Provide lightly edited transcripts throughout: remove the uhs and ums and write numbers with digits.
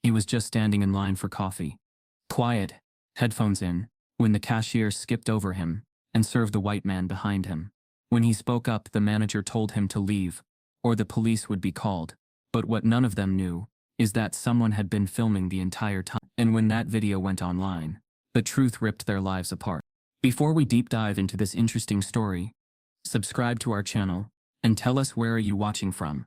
He was just standing in line for coffee. Quiet, headphones in, when the cashier skipped over him and served the white man behind him. When he spoke up, the manager told him to leave, or the police would be called. But what none of them knew is that someone had been filming the entire time. And when that video went online, the truth ripped their lives apart. Before we deep dive into this interesting story, subscribe to our channel and tell us where are you watching from.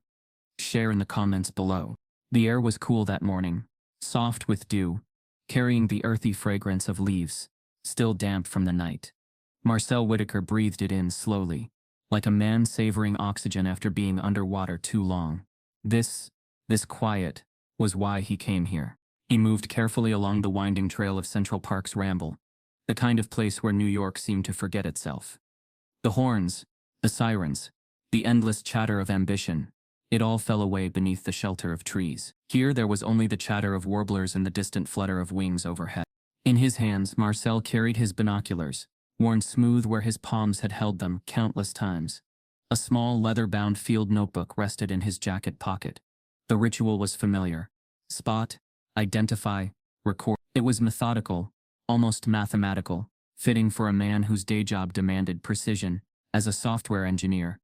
Share in the comments below. The air was cool that morning, soft with dew, carrying the earthy fragrance of leaves, still damp from the night. Marcel Whitaker breathed it in slowly, like a man savoring oxygen after being underwater too long. This quiet was why he came here. He moved carefully along the winding trail of Central Park's ramble, the kind of place where New York seemed to forget itself. The horns, the sirens, the endless chatter of ambition, it all fell away beneath the shelter of trees. Here there was only the chatter of warblers and the distant flutter of wings overhead. In his hands, Marcel carried his binoculars, worn smooth where his palms had held them countless times. A small leather-bound field notebook rested in his jacket pocket. The ritual was familiar. Spot, identify, record. It was methodical, almost mathematical, fitting for a man whose day job demanded precision as a software engineer.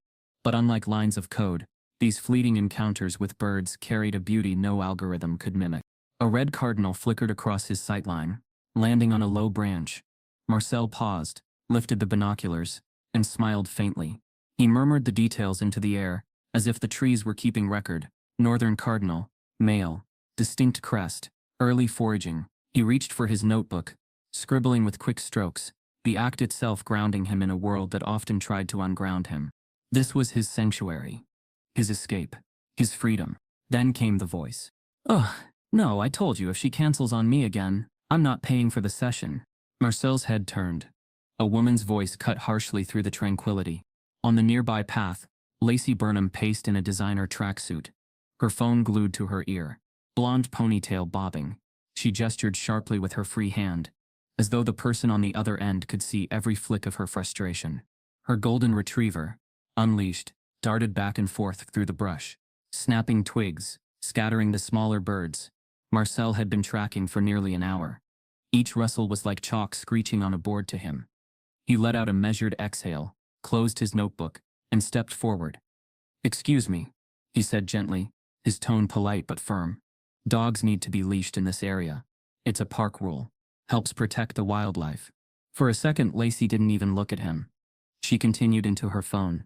But unlike lines of code, these fleeting encounters with birds carried a beauty no algorithm could mimic. A red cardinal flickered across his sightline, landing on a low branch. Marcel paused, lifted the binoculars, and smiled faintly. He murmured the details into the air, as if the trees were keeping record. Northern cardinal, male, distinct crest, early foraging. He reached for his notebook, scribbling with quick strokes, the act itself grounding him in a world that often tried to unground him. This was his sanctuary, his escape, his freedom. Then came the voice. "Ugh, no, I told you if she cancels on me again, I'm not paying for the session." Marcel's head turned. A woman's voice cut harshly through the tranquility. On the nearby path, Lacey Burnham paced in a designer tracksuit, her phone glued to her ear, blonde ponytail bobbing. She gestured sharply with her free hand, as though the person on the other end could see every flick of her frustration. Her golden retriever, unleashed, darted back and forth through the brush, snapping twigs, scattering the smaller birds. Marcel had been tracking for nearly an hour. Each rustle was like chalk screeching on a board to him. He let out a measured exhale, closed his notebook, and stepped forward. "Excuse me," he said gently, his tone polite but firm. "Dogs need to be leashed in this area. It's a park rule. Helps protect the wildlife." For a second, Lacey didn't even look at him. She continued into her phone.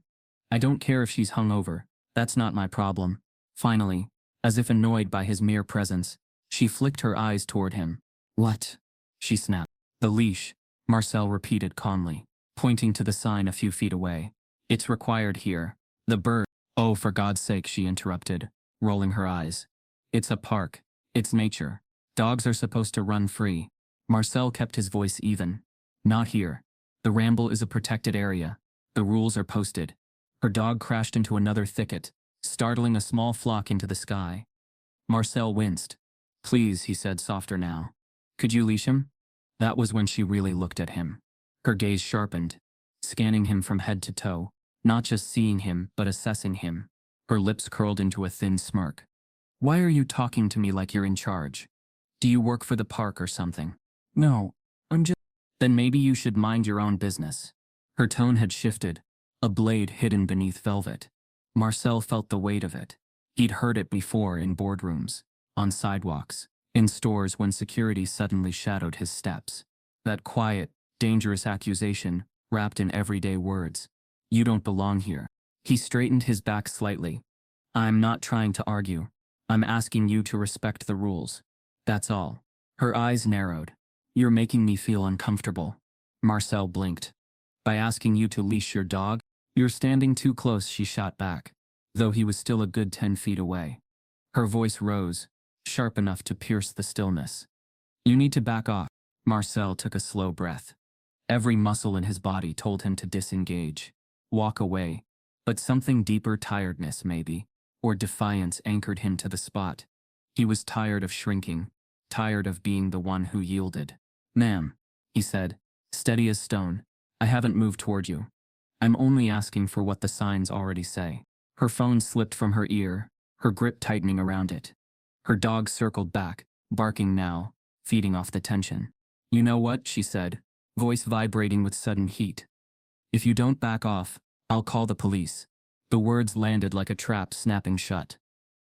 "I don't care if she's hungover. That's not my problem." Finally, as if annoyed by his mere presence, she flicked her eyes toward him. "What?" she snapped. "The leash," Marcel repeated calmly, pointing to the sign a few feet away. "It's required here. The bird—" "Oh, for God's sake," she interrupted, rolling her eyes. "It's a park. It's nature. Dogs are supposed to run free." Marcel kept his voice even. "Not here. The ramble is a protected area. The rules are posted." Her dog crashed into another thicket, startling a small flock into the sky. Marcel winced. "Please," he said softer now. "Could you leash him?" That was when she really looked at him. Her gaze sharpened, scanning him from head to toe, not just seeing him but assessing him. Her lips curled into a thin smirk. "Why are you talking to me like you're in charge? Do you work for the park or something?" "No, I'm just—" "Then maybe you should mind your own business." Her tone had shifted, a blade hidden beneath velvet. Marcel felt the weight of it. He'd heard it before in boardrooms, on sidewalks, in stores when security suddenly shadowed his steps. That quiet, dangerous accusation, wrapped in everyday words. "You don't belong here." He straightened his back slightly. "I'm not trying to argue. I'm asking you to respect the rules. That's all." Her eyes narrowed. "You're making me feel uncomfortable." Marcel blinked. "By asking you to leash your dog?" "You're standing too close," she shot back, though he was still a good 10 feet away. Her voice rose, sharp enough to pierce the stillness. "You need to back off." Marcel took a slow breath. Every muscle in his body told him to disengage, walk away, but something deeper, tiredness maybe, or defiance, anchored him to the spot. He was tired of shrinking, tired of being the one who yielded. "Ma'am," he said, steady as stone, "I haven't moved toward you. I'm only asking for what the signs already say." Her phone slipped from her ear, her grip tightening around it. Her dog circled back, barking now, feeding off the tension. "You know what?" she said, voice vibrating with sudden heat. "If you don't back off, I'll call the police." The words landed like a trap snapping shut.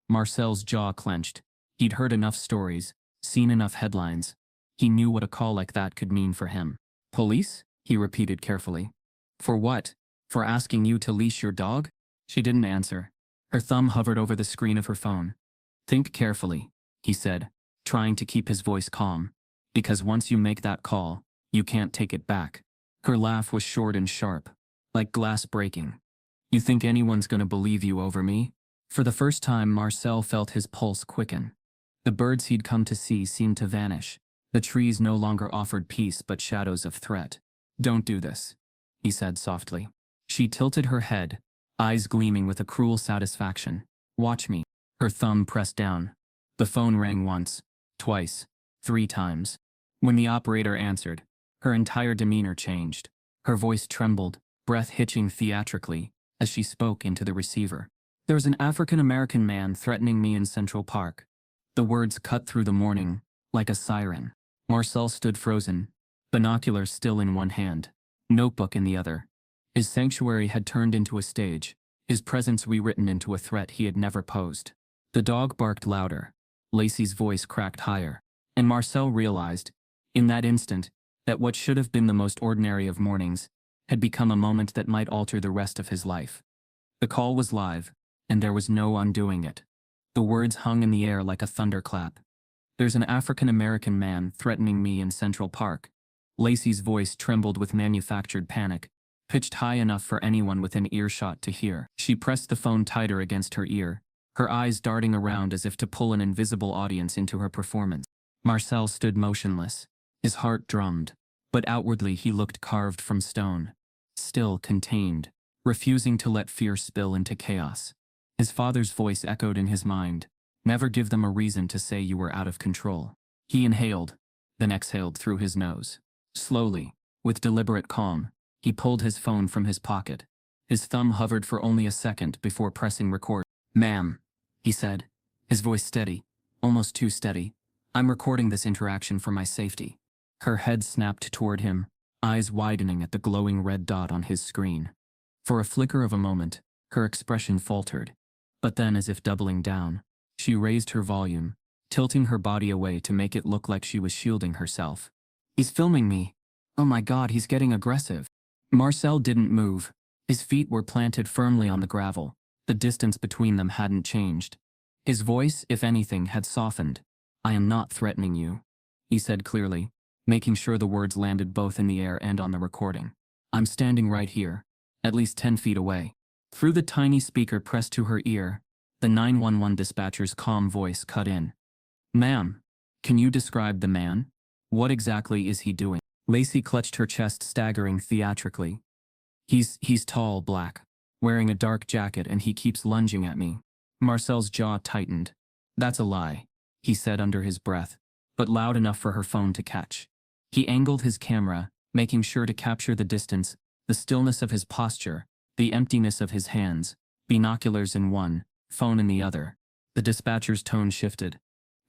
Marcel's jaw clenched. He'd heard enough stories, seen enough headlines. He knew what a call like that could mean for him. "Police?" he repeated carefully. "For what? For asking you to leash your dog?" She didn't answer. Her thumb hovered over the screen of her phone. "Think carefully," he said, trying to keep his voice calm. "Because once you make that call, you can't take it back." Her laugh was short and sharp, like glass breaking. "You think anyone's gonna believe you over me?" For the first time, Marcel felt his pulse quicken. The birds he'd come to see seemed to vanish. The trees no longer offered peace but shadows of threat. "Don't do this," he said softly. She tilted her head, eyes gleaming with a cruel satisfaction. "Watch me." Her thumb pressed down. The phone rang once, twice, 3 times. When the operator answered, her entire demeanor changed. Her voice trembled, breath hitching theatrically, as she spoke into the receiver. "There's an African-American man threatening me in Central Park." The words cut through the morning, like a siren. Marcel stood frozen, binoculars still in one hand, notebook in the other. His sanctuary had turned into a stage, his presence rewritten into a threat he had never posed. The dog barked louder. Lacey's voice cracked higher. And Marcel realized, in that instant, that what should have been the most ordinary of mornings had become a moment that might alter the rest of his life. The call was live, and there was no undoing it. The words hung in the air like a thunderclap. "There's an African-American man threatening me in Central Park." Lacey's voice trembled with manufactured panic, pitched high enough for anyone within earshot to hear. She pressed the phone tighter against her ear, her eyes darting around as if to pull an invisible audience into her performance. Marcel stood motionless. His heart drummed, but outwardly he looked carved from stone. Still contained, refusing to let fear spill into chaos. His father's voice echoed in his mind. "Never give them a reason to say you were out of control." He inhaled, then exhaled through his nose. Slowly, with deliberate calm, he pulled his phone from his pocket. His thumb hovered for only a second before pressing record. "Ma'am," he said, his voice steady, almost too steady. "I'm recording this interaction for my safety." Her head snapped toward him, eyes widening at the glowing red dot on his screen. For a flicker of a moment, her expression faltered. But then, as if doubling down, she raised her volume, tilting her body away to make it look like she was shielding herself. "He's filming me. Oh my God, he's getting aggressive." Marcel didn't move. His feet were planted firmly on the gravel. The distance between them hadn't changed. His voice, if anything, had softened. "I am not threatening you," he said clearly, making sure the words landed both in the air and on the recording. "I'm standing right here, at least 10 feet away." Through the tiny speaker pressed to her ear, the 911 dispatcher's calm voice cut in. "Ma'am, can you describe the man? What exactly is he doing?" Lacey clutched her chest, staggering theatrically. He's tall, black, wearing a dark jacket, and he keeps lunging at me." Marcel's jaw tightened. "That's a lie," he said under his breath, but loud enough for her phone to catch. He angled his camera, making sure to capture the distance, the stillness of his posture, the emptiness of his hands, binoculars in one, phone in the other. The dispatcher's tone shifted.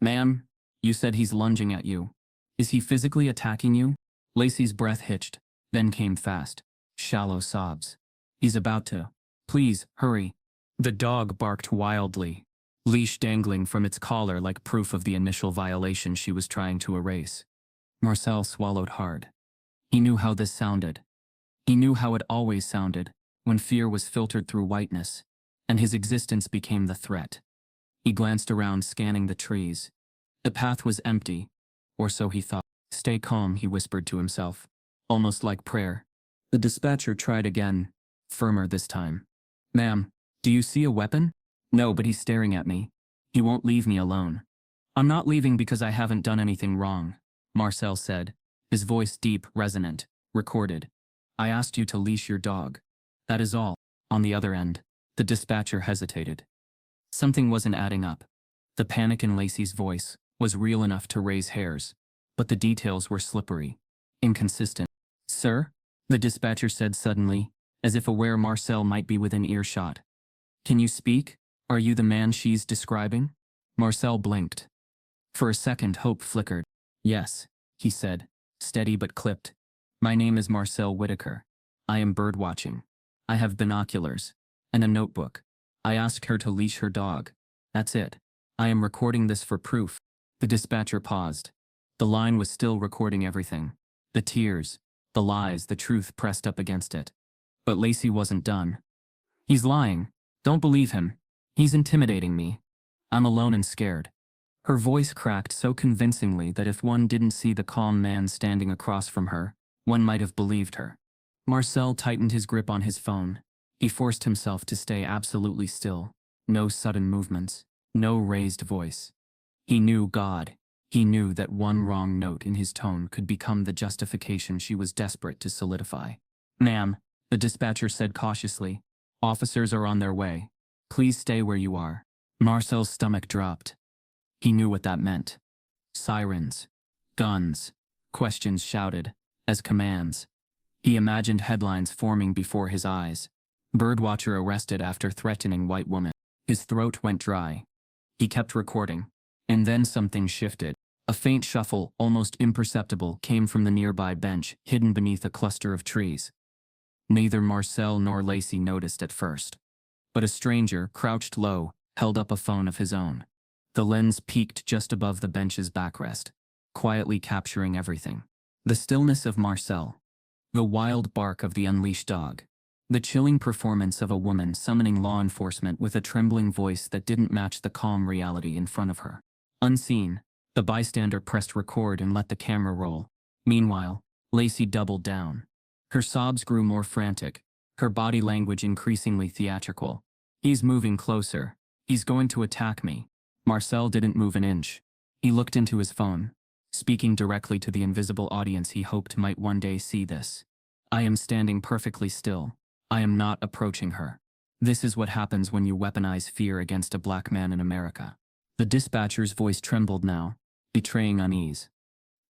"Ma'am, you said he's lunging at you. Is he physically attacking you?" Lacey's breath hitched, then came fast, shallow sobs. "He's about to. Please, hurry." The dog barked wildly, leash dangling from its collar like proof of the initial violation she was trying to erase. Marcel swallowed hard. He knew how this sounded. He knew how it always sounded, when fear was filtered through whiteness, and his existence became the threat. He glanced around, scanning the trees. The path was empty, or so he thought. "Stay calm," he whispered to himself, almost like prayer. The dispatcher tried again, firmer this time. "Ma'am, do you see a weapon?" "No, but he's staring at me. He won't leave me alone." "I'm not leaving because I haven't done anything wrong," Marcel said, his voice deep, resonant, recorded. "I asked you to leash your dog. That is all." On the other end, the dispatcher hesitated. Something wasn't adding up. The panic in Lacey's voice was real enough to raise hairs, but the details were slippery, inconsistent. "Sir?" the dispatcher said suddenly, as if aware Marcel might be within earshot. "Can you speak? Are you the man she's describing?" Marcel blinked. For a second, hope flickered. "Yes," he said, steady but clipped. "My name is Marcel Whitaker. I am birdwatching. I have binoculars. And a notebook. I asked her to leash her dog. That's it. I am recording this for proof." The dispatcher paused. The line was still recording everything. The tears, the lies, the truth pressed up against it. But Lacey wasn't done. "He's lying. Don't believe him. He's intimidating me. I'm alone and scared." Her voice cracked so convincingly that if one didn't see the calm man standing across from her, one might have believed her. Marcel tightened his grip on his phone. He forced himself to stay absolutely still. No sudden movements. No raised voice. He knew God. He knew that one wrong note in his tone could become the justification she was desperate to solidify. "Ma'am," the dispatcher said cautiously, "officers are on their way. Please stay where you are." Marcel's stomach dropped. He knew what that meant. Sirens. Guns. Questions shouted as commands. He imagined headlines forming before his eyes. Birdwatcher arrested after threatening white woman. His throat went dry. He kept recording. And then something shifted. A faint shuffle, almost imperceptible, came from the nearby bench, hidden beneath a cluster of trees. Neither Marcel nor Lacey noticed at first. But a stranger, crouched low, held up a phone of his own. The lens peaked just above the bench's backrest, quietly capturing everything. The stillness of Marcel. The wild bark of the unleashed dog. The chilling performance of a woman summoning law enforcement with a trembling voice that didn't match the calm reality in front of her. Unseen, the bystander pressed record and let the camera roll. Meanwhile, Lacey doubled down. Her sobs grew more frantic, her body language increasingly theatrical. "He's moving closer. He's going to attack me." Marcel didn't move an inch. He looked into his phone, speaking directly to the invisible audience he hoped might one day see this. "I am standing perfectly still. I am not approaching her. This is what happens when you weaponize fear against a black man in America." The dispatcher's voice trembled now, betraying unease.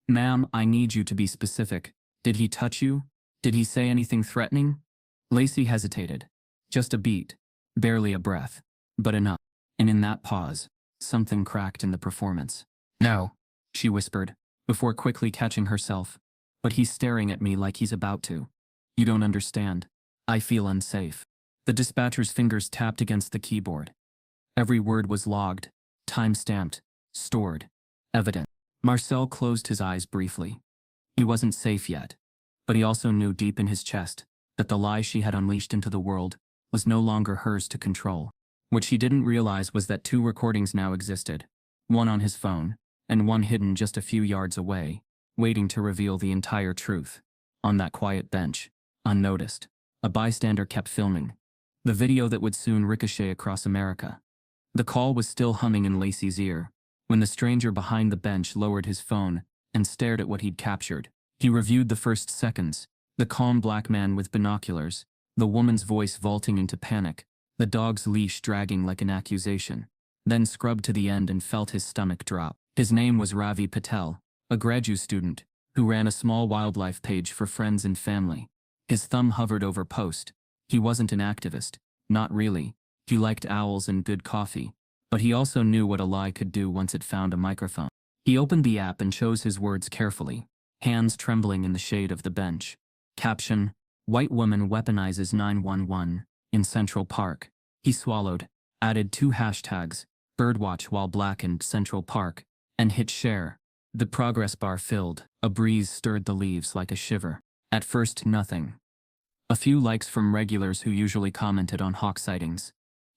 "Ma'am, I need you to be specific. Did he touch you? Did he say anything threatening?" Lacey hesitated. Just a beat. Barely a breath. But enough. And in that pause, something cracked in the performance. "No," she whispered, before quickly catching herself. "But he's staring at me like he's about to. You don't understand. I feel unsafe." The dispatcher's fingers tapped against the keyboard. Every word was logged, time-stamped, stored, evident. Marcel closed his eyes briefly. He wasn't safe yet, but he also knew deep in his chest that the lie she had unleashed into the world was no longer hers to control. What she didn't realize was that two recordings now existed, one on his phone, and one hidden just a few yards away, waiting to reveal the entire truth. On that quiet bench, unnoticed, a bystander kept filming, the video that would soon ricochet across America. The call was still humming in Lacey's ear, when the stranger behind the bench lowered his phone and stared at what he'd captured. He reviewed the first seconds, the calm black man with binoculars, the woman's voice vaulting into panic, the dog's leash dragging like an accusation, then scrubbed to the end and felt his stomach drop. His name was Ravi Patel, a graduate student, who ran a small wildlife page for friends and family. His thumb hovered over post. He wasn't an activist, not really. He liked owls and good coffee, but he also knew what a lie could do once it found a microphone. He opened the app and chose his words carefully, hands trembling in the shade of the bench. Caption: "White woman weaponizes 911 in Central Park." He swallowed, added 2 hashtags, Birdwatch while black and Central Park, and hit share. The progress bar filled, a breeze stirred the leaves like a shiver. At first, nothing. A few likes from regulars who usually commented on hawk sightings.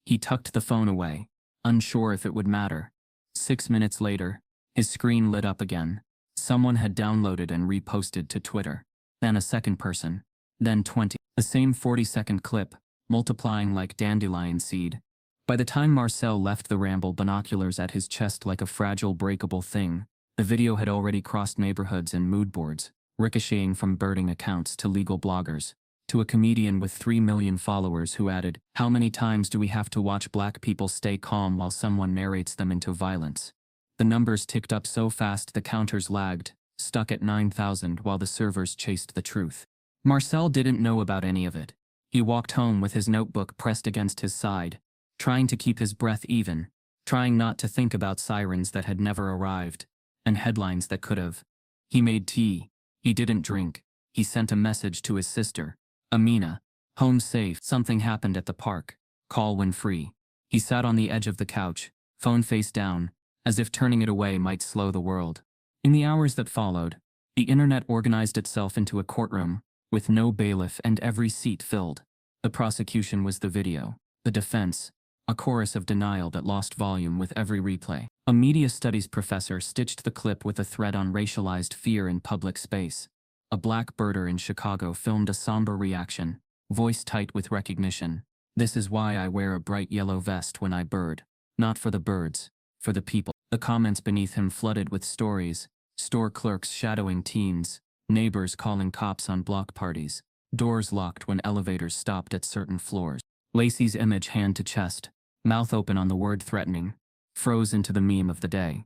He tucked the phone away, unsure if it would matter. 6 minutes later, his screen lit up again. Someone had downloaded and reposted to Twitter. Then a second person. Then 20. The same 40-second clip, multiplying like dandelion seed. By the time Marcel left the ramble, binoculars at his chest like a fragile, breakable thing, the video had already crossed neighborhoods and mood boards, ricocheting from birding accounts to legal bloggers, to a comedian with 3 million followers who added, "How many times do we have to watch black people stay calm while someone narrates them into violence?" The numbers ticked up so fast the counters lagged, stuck at 9,000 while the servers chased the truth. Marcel didn't know about any of it. He walked home with his notebook pressed against his side, trying to keep his breath even, trying not to think about sirens that had never arrived, and headlines that could have. He made tea. He didn't drink. He sent a message to his sister, Amina. Home safe. Something happened at the park. Call when free. He sat on the edge of the couch, phone face down, as if turning it away might slow the world. In the hours that followed, the internet organized itself into a courtroom, with no bailiff and every seat filled. The prosecution was the video. The defense, a chorus of denial that lost volume with every replay. A media studies professor stitched the clip with a thread on racialized fear in public space. A black birder in Chicago filmed a somber reaction, voice tight with recognition. This is why I wear a bright yellow vest when I bird. Not for the birds, for the people. The comments beneath him flooded with stories, store clerks shadowing teens, neighbors calling cops on block parties, doors locked when elevators stopped at certain floors. Lacey's image hand to chest, mouth open on the word threatening, froze into the meme of the day.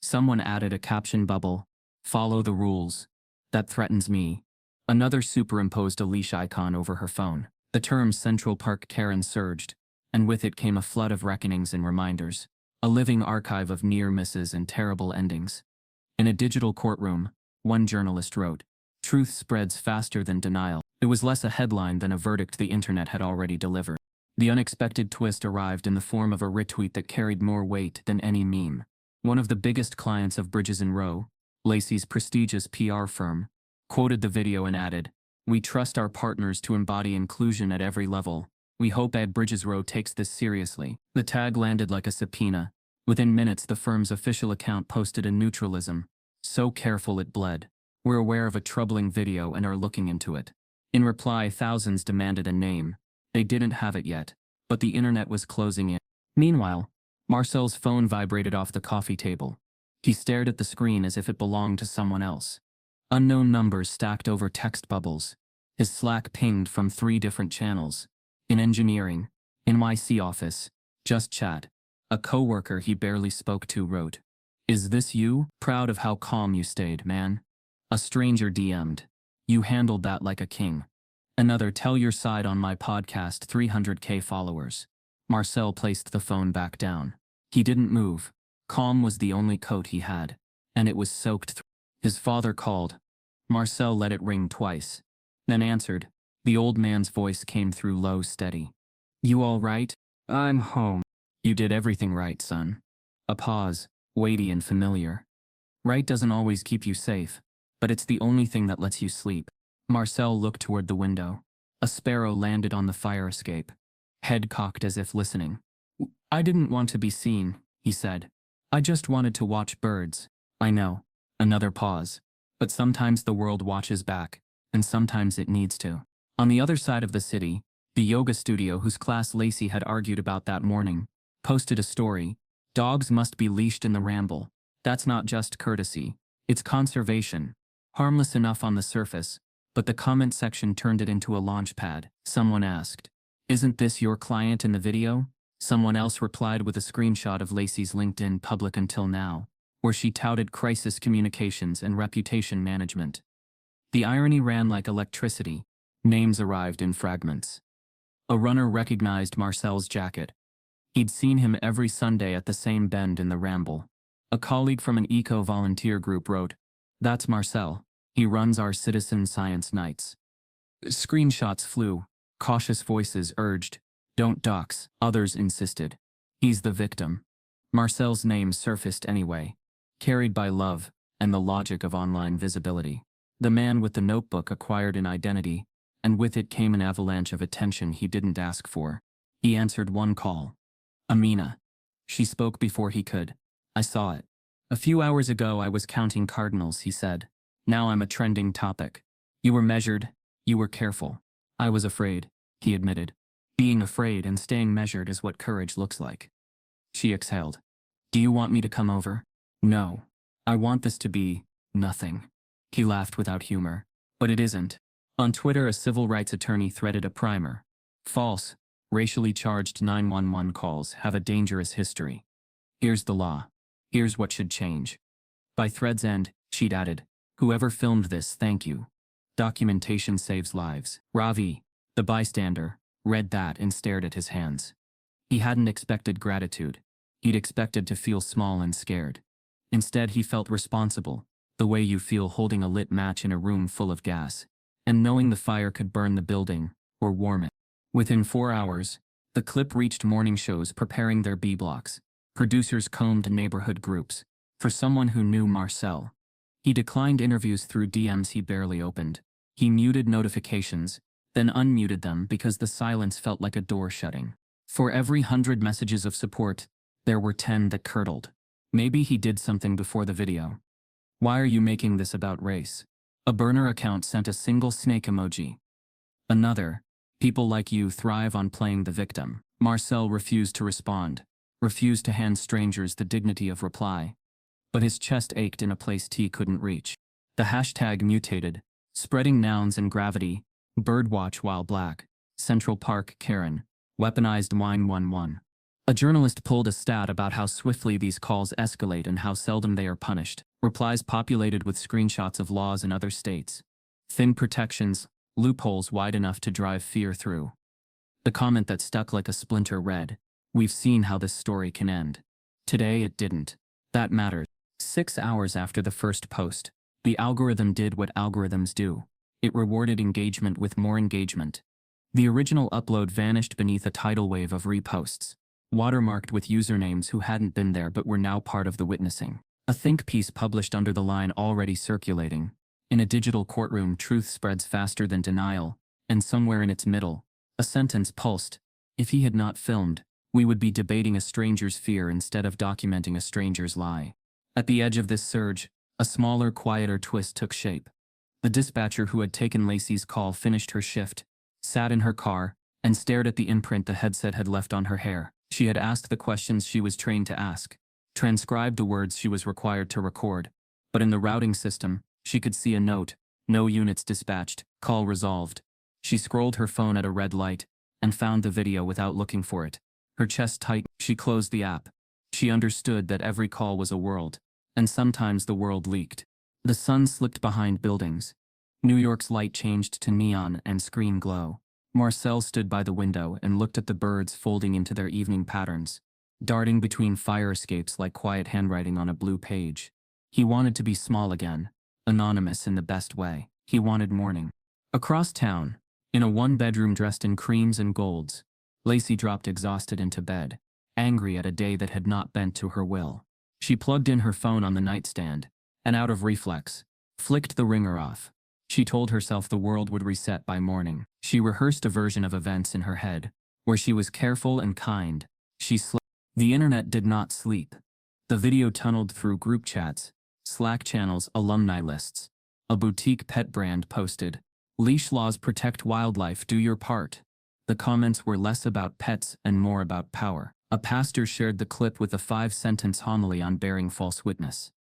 Someone added a caption bubble, follow the rules. That threatens me. Another superimposed a leash icon over her phone. The term Central Park Karen surged, and with it came a flood of reckonings and reminders. A living archive of near misses and terrible endings. In a digital courtroom, one journalist wrote, "Truth spreads faster than denial." It was less a headline than a verdict the internet had already delivered. The unexpected twist arrived in the form of a retweet that carried more weight than any meme. One of the biggest clients of Bridges & Rowe, Lacey's prestigious PR firm, quoted the video and added, "We trust our partners to embody inclusion at every level. We hope Bridges & Rowe takes this seriously." The tag landed like a subpoena. Within minutes, the firm's official account posted a neutralism. "So careful it bled. We're aware of a troubling video and are looking into it." In reply, thousands demanded a name. They didn't have it yet, but the internet was closing in. Meanwhile, Marcel's phone vibrated off the coffee table. He stared at the screen as if it belonged to someone else. Unknown numbers stacked over text bubbles. His Slack pinged from 3 different channels. In engineering, NYC office, just chat. A coworker he barely spoke to wrote, "Is this you? Proud of how calm you stayed, man." A stranger DM'd, "You handled that like a king." Another, "Tell your side on my podcast, 300K followers." Marcel placed the phone back down. He didn't move. Calm was the only coat he had, and it was soaked through. His father called. Marcel let it ring twice, then answered. The old man's voice came through low, steady. "You all right?" "I'm home." "You did everything right, son." A pause, weighty and familiar. "Right doesn't always keep you safe, but it's the only thing that lets you sleep." Marcel looked toward the window. A sparrow landed on the fire escape, head cocked as if listening. "I didn't want to be seen," he said. "I just wanted to watch birds." "I know." Another pause. "But sometimes the world watches back, and sometimes it needs to." On the other side of the city, the yoga studio whose class Lacey had argued about that morning posted a story. "Dogs must be leashed in the Ramble. That's not just courtesy, it's conservation." Harmless enough on the surface, but the comment section turned it into a launch pad. Someone asked, "Isn't this your client in the video?" Someone else replied with a screenshot of Lacey's LinkedIn public until now, where she touted crisis communications and reputation management. The irony ran like electricity. Names arrived in fragments. A runner recognized Marcel's jacket. He'd seen him every Sunday at the same bend in the Ramble. A colleague from an eco-volunteer group wrote, "That's Marcel. He runs our citizen science nights." Screenshots flew. Cautious voices urged, "Don't dox." Others insisted, "He's the victim." Marcel's name surfaced anyway, carried by love and the logic of online visibility. The man with the notebook acquired an identity, and with it came an avalanche of attention he didn't ask for. He answered one call. Amina. She spoke before he could. "I saw it. A few hours ago I was counting cardinals," he said. "Now I'm a trending topic. You were measured, you were careful." "I was afraid," he admitted. "Being afraid and staying measured is what courage looks like." She exhaled. "Do you want me to come over?" "No. I want this to be nothing." He laughed without humor. "But it isn't." On Twitter, a civil rights attorney threaded a primer. False, racially charged 911 calls have a dangerous history. Here's the law. Here's what should change. By thread's end, she'd added, "Whoever filmed this, thank you. Documentation saves lives." Ravi, the bystander, read that and stared at his hands. He hadn't expected gratitude. He'd expected to feel small and scared. Instead, he felt responsible, the way you feel holding a lit match in a room full of gas, and knowing the fire could burn the building, or warm it. Within 4 hours, the clip reached morning shows preparing their B-blocks. Producers combed neighborhood groups. For someone who knew Marcel, he declined interviews through DMs he barely opened. He muted notifications, then unmuted them because the silence felt like a door shutting. For every 100 messages of support, there were 10 that curdled. Maybe he did something before the video. Why are you making this about race? A burner account sent a single snake emoji. Another, people like you thrive on playing the victim. Marcel refused to respond, refused to hand strangers the dignity of reply. But his chest ached in a place T couldn't reach. The hashtag mutated, spreading nouns and gravity, Birdwatch while black, Central Park Karen, weaponized wine 11. A journalist pulled a stat about how swiftly these calls escalate and how seldom they are punished. Replies populated with screenshots of laws in other states. Thin protections, loopholes wide enough to drive fear through. The comment that stuck like a splinter read, "We've seen how this story can end. Today it didn't. That matters." 6 hours after the first post, the algorithm did what algorithms do. It rewarded engagement with more engagement. The original upload vanished beneath a tidal wave of reposts, watermarked with usernames who hadn't been there but were now part of the witnessing. A think piece published under the line already circulating. In a digital courtroom, truth spreads faster than denial, and somewhere in its middle, a sentence pulsed. If he had not filmed, we would be debating a stranger's fear instead of documenting a stranger's lie. At the edge of this surge, a smaller, quieter twist took shape. The dispatcher who had taken Lacey's call finished her shift, sat in her car, and stared at the imprint the headset had left on her hair. She had asked the questions she was trained to ask, transcribed the words she was required to record, but in the routing system, she could see a note, "No units dispatched, call resolved." She scrolled her phone at a red light, and found the video without looking for it. Her chest tightened. She closed the app. She understood that every call was a world, and sometimes the world leaked. The sun slipped behind buildings. New York's light changed to neon and screen glow. Marcel stood by the window and looked at the birds folding into their evening patterns, darting between fire escapes like quiet handwriting on a blue page. He wanted to be small again, anonymous in the best way. He wanted morning. Across town, in a one-bedroom dressed in creams and golds, Lacey dropped exhausted into bed, angry at a day that had not bent to her will. She plugged in her phone on the nightstand, and out of reflex, flicked the ringer off. She told herself the world would reset by morning. She rehearsed a version of events in her head, where she was careful and kind. She slept. The internet did not sleep. The video tunneled through group chats, Slack channels, alumni lists. A boutique pet brand posted, "Leash laws protect wildlife, do your part." The comments were less about pets and more about power. A pastor shared the clip with a 5-sentence homily on bearing false witness.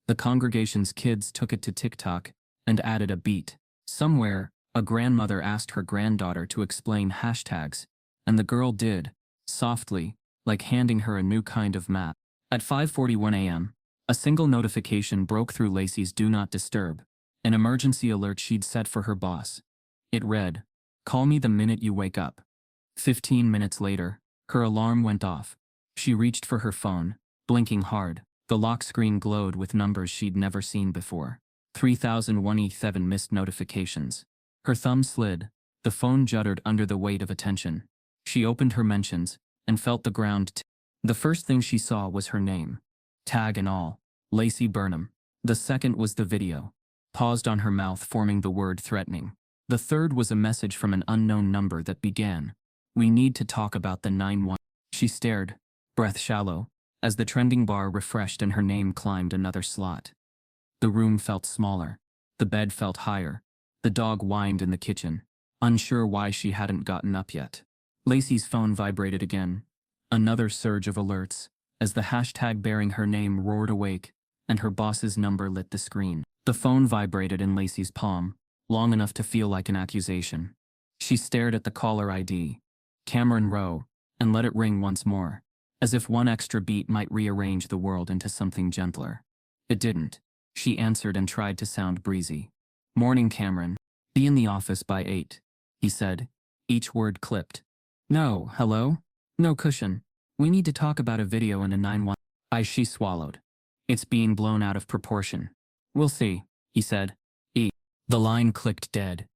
The congregation's kids took it to TikTok and added a beat. Somewhere, a grandmother asked her granddaughter to explain hashtags, and the girl did, softly, like handing her a new kind of map. At 5:41 a.m., a single notification broke through Lacey's Do Not Disturb, an emergency alert she'd set for her boss. It read, "Call me the minute you wake up." 15 minutes later, her alarm went off. She reached for her phone, blinking hard. The lock screen glowed with numbers she'd never seen before. 3001 missed notifications. Her thumb slid. The phone juddered under the weight of attention. She opened her mentions and felt the ground. The first thing she saw was her name. Tag and all. Lacey Burnham. The second was the video. Paused on her mouth, forming the word threatening. The third was a message from an unknown number that began, "We need to talk about the 911." She stared, breath shallow, as the trending bar refreshed and her name climbed another slot. The room felt smaller. The bed felt higher. The dog whined in the kitchen, unsure why she hadn't gotten up yet. Lacey's phone vibrated again. Another surge of alerts, as the hashtag bearing her name roared awake, and her boss's number lit the screen. The phone vibrated in Lacey's palm, long enough to feel like an accusation. She stared at the caller ID, Cameron Rowe, and let it ring once more, as if one extra beat might rearrange the world into something gentler. It didn't. She answered and tried to sound breezy. "Morning, Cameron. Be in the office by 8, he said, each word clipped. "No, hello? No cushion. We need to talk about a video in a 9-1. She swallowed. It's being blown out of proportion. We'll see, he said. The line clicked dead.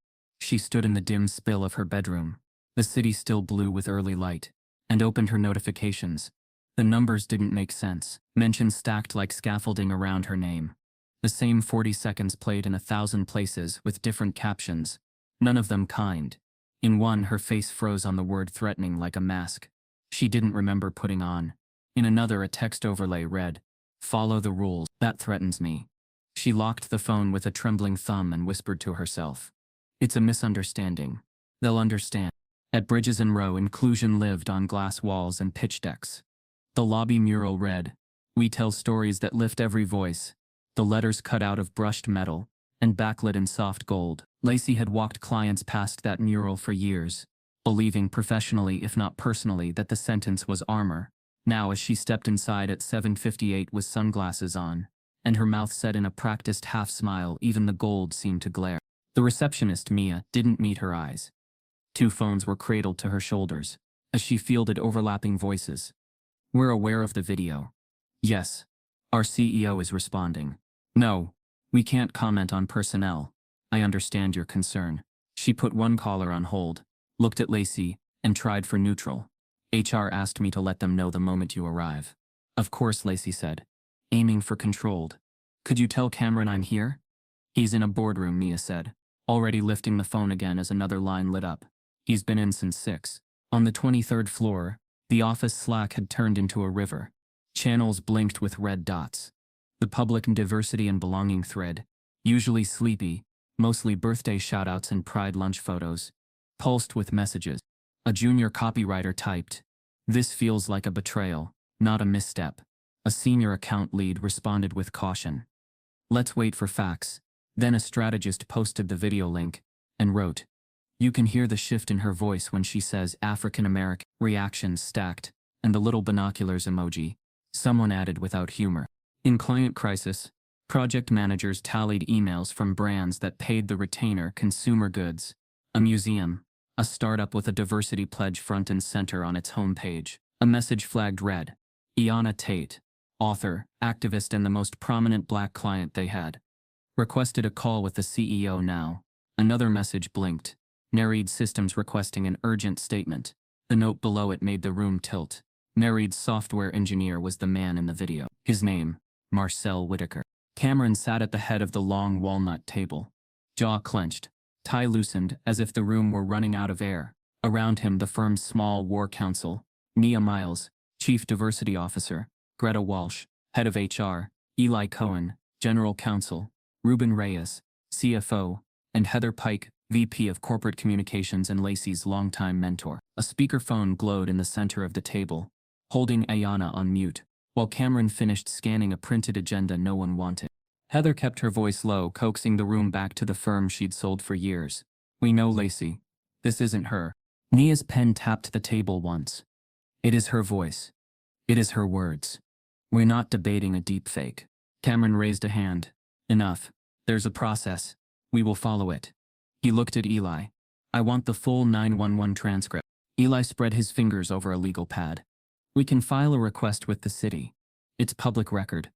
She stood in the dim spill of her bedroom, the city still blue with early light, and opened her notifications. The numbers didn't make sense, mentions stacked like scaffolding around her name. The same 40 seconds played in 1,000 places with different captions, none of them kind. In one, her face froze on the word threatening like a mask she didn't remember putting on. In another, a text overlay read, "Follow the rules, that threatens me." She locked the phone with a trembling thumb and whispered to herself, "It's a misunderstanding. They'll understand." At Bridges and Row, inclusion lived on glass walls and pitch decks. The lobby mural read, "We tell stories that lift every voice," the letters cut out of brushed metal and backlit in soft gold. Lacey had walked clients past that mural for years, believing professionally if not personally that the sentence was armor. Now as she stepped inside at 7:58 with sunglasses on, and her mouth set in a practiced half-smile, even the gold seemed to glare. The receptionist, Mia, didn't meet her eyes. 2 phones were cradled to her shoulders, as she fielded overlapping voices. "We're aware of the video." "Yes. Our CEO is responding." "No. We can't comment on personnel. I understand your concern." She put one caller on hold, looked at Lacey, and tried for neutral. "HR asked me to let them know the moment you arrive." "Of course," Lacey said, aiming for controlled. "Could you tell Cameron I'm here?" "He's in a boardroom," Mia said, already lifting the phone again as another line lit up. "He's been in since 6. On the 23rd floor, the office Slack had turned into a river. Channels blinked with red dots. The public and diversity and belonging thread, usually sleepy, mostly birthday shoutouts and pride lunch photos, pulsed with messages. A junior copywriter typed, "This feels like a betrayal, not a misstep." A senior account lead responded with caution, "Let's wait for facts." Then a strategist posted the video link and wrote, "You can hear the shift in her voice when she says African American." Reactions stacked, and the little binoculars emoji. Someone added without humor, "In client crisis, project managers tallied emails from brands that paid the retainer consumer goods. A museum, a startup with a diversity pledge front and center on its homepage. A message flagged read, Iana Tate, author, activist and the most prominent black client they had. Requested a call with the CEO now." Another message blinked, Nereid Systems requesting an urgent statement. The note below it made the room tilt. Nereid's software engineer was the man in the video. His name, Marcel Whitaker. Cameron sat at the head of the long walnut table. Jaw clenched, tie loosened as if the room were running out of air. Around him the firm's small war council, Mia Miles, Chief Diversity Officer, Greta Walsh, Head of HR, Eli Cohen, General Counsel, Ruben Reyes, CFO, and Heather Pike, VP of Corporate Communications and Lacey's longtime mentor. A speakerphone glowed in the center of the table, holding Ayana on mute, while Cameron finished scanning a printed agenda no one wanted. Heather kept her voice low, coaxing the room back to the firm she'd sold for years. "We know, Lacey. This isn't her." Mia's pen tapped the table once. "It is her voice. It is her words. We're not debating a deepfake." Cameron raised a hand. "Enough. There's a process. We will follow it." He looked at Eli. "I want the full 911 transcript." Eli spread his fingers over a legal pad. "We can file a request with the city. It's public record.